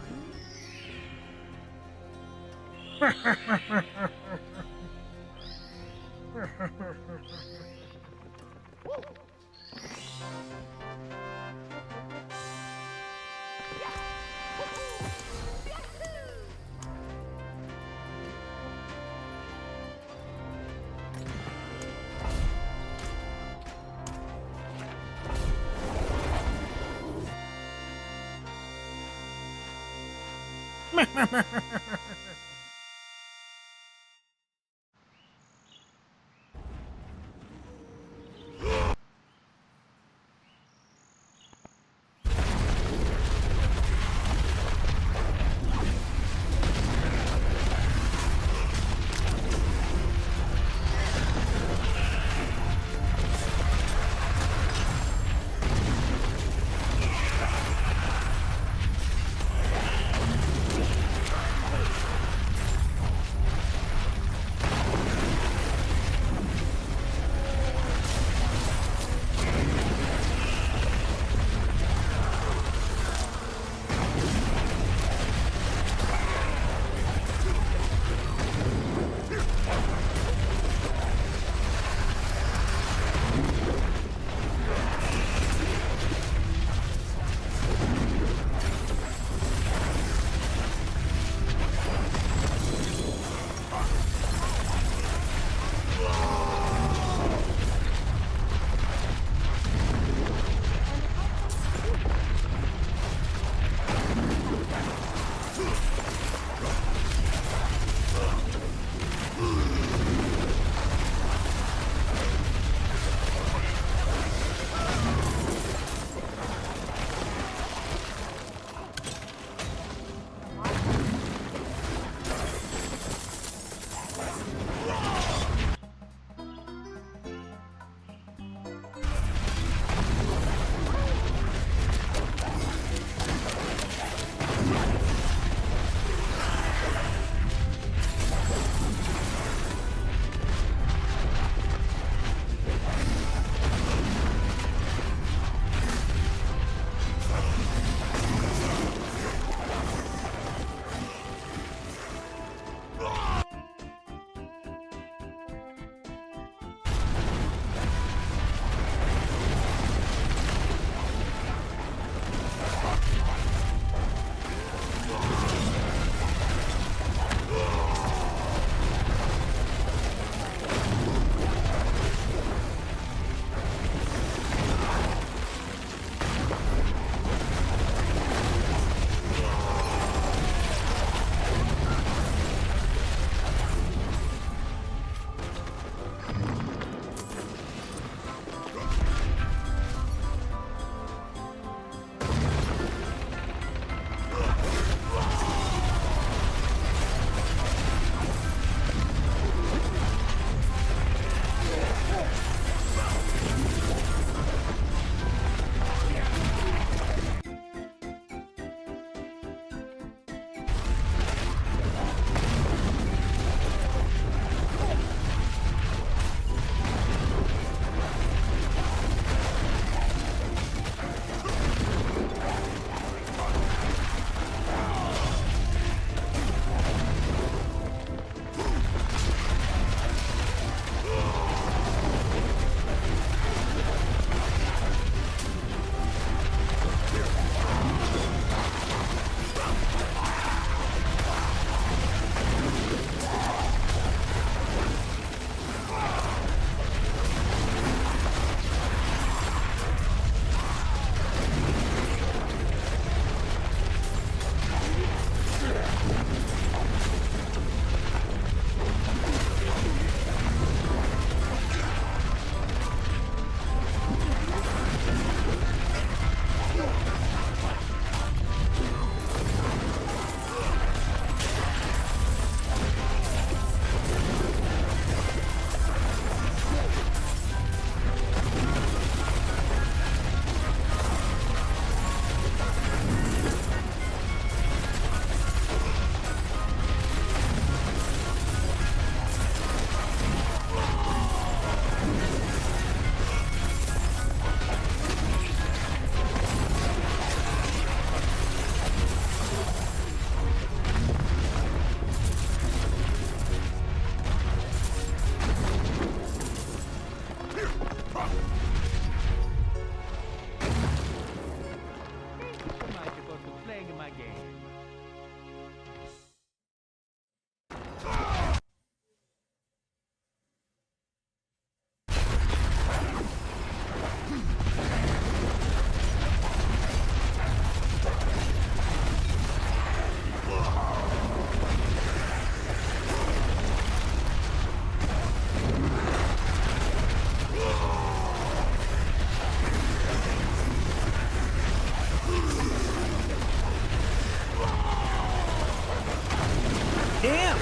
Damn!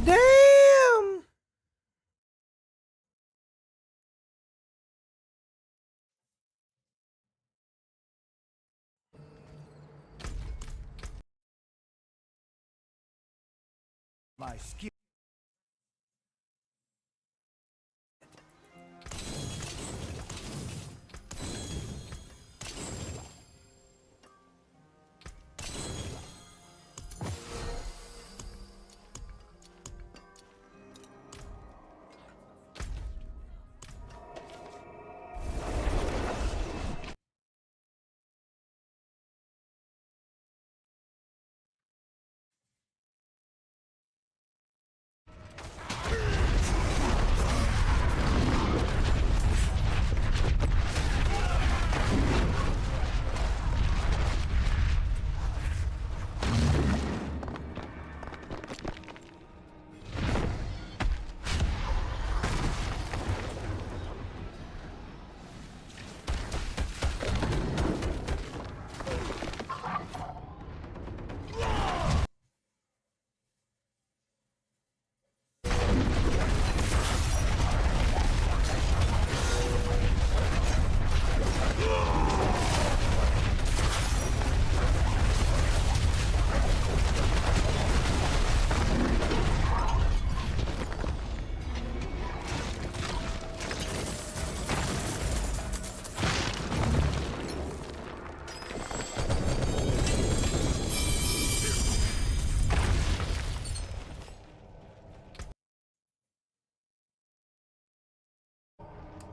Damn! My skill.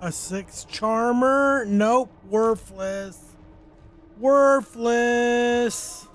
A 6 charmer? Nope, worthless. Worthless.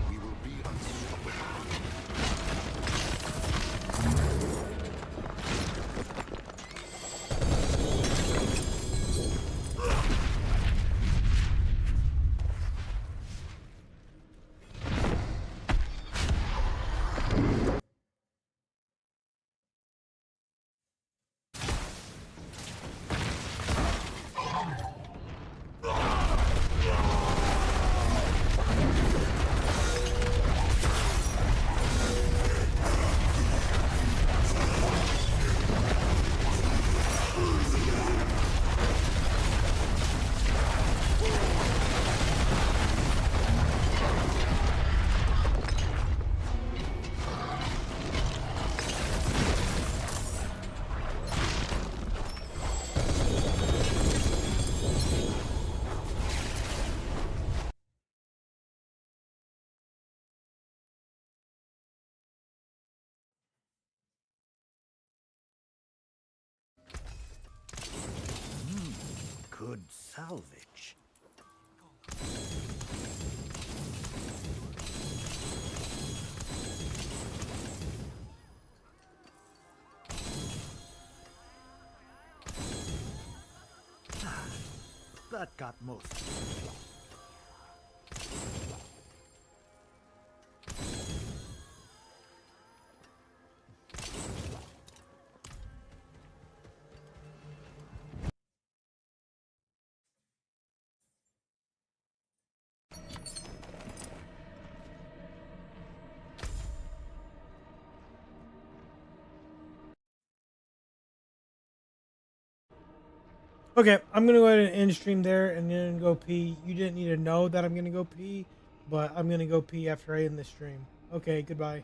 We will be unstoppable. Good salvage. That got most. Okay, I'm gonna go ahead and end stream there and then go pee. You didn't need to know that I'm gonna go pee, but I'm gonna go pee after I end the stream. Okay, goodbye.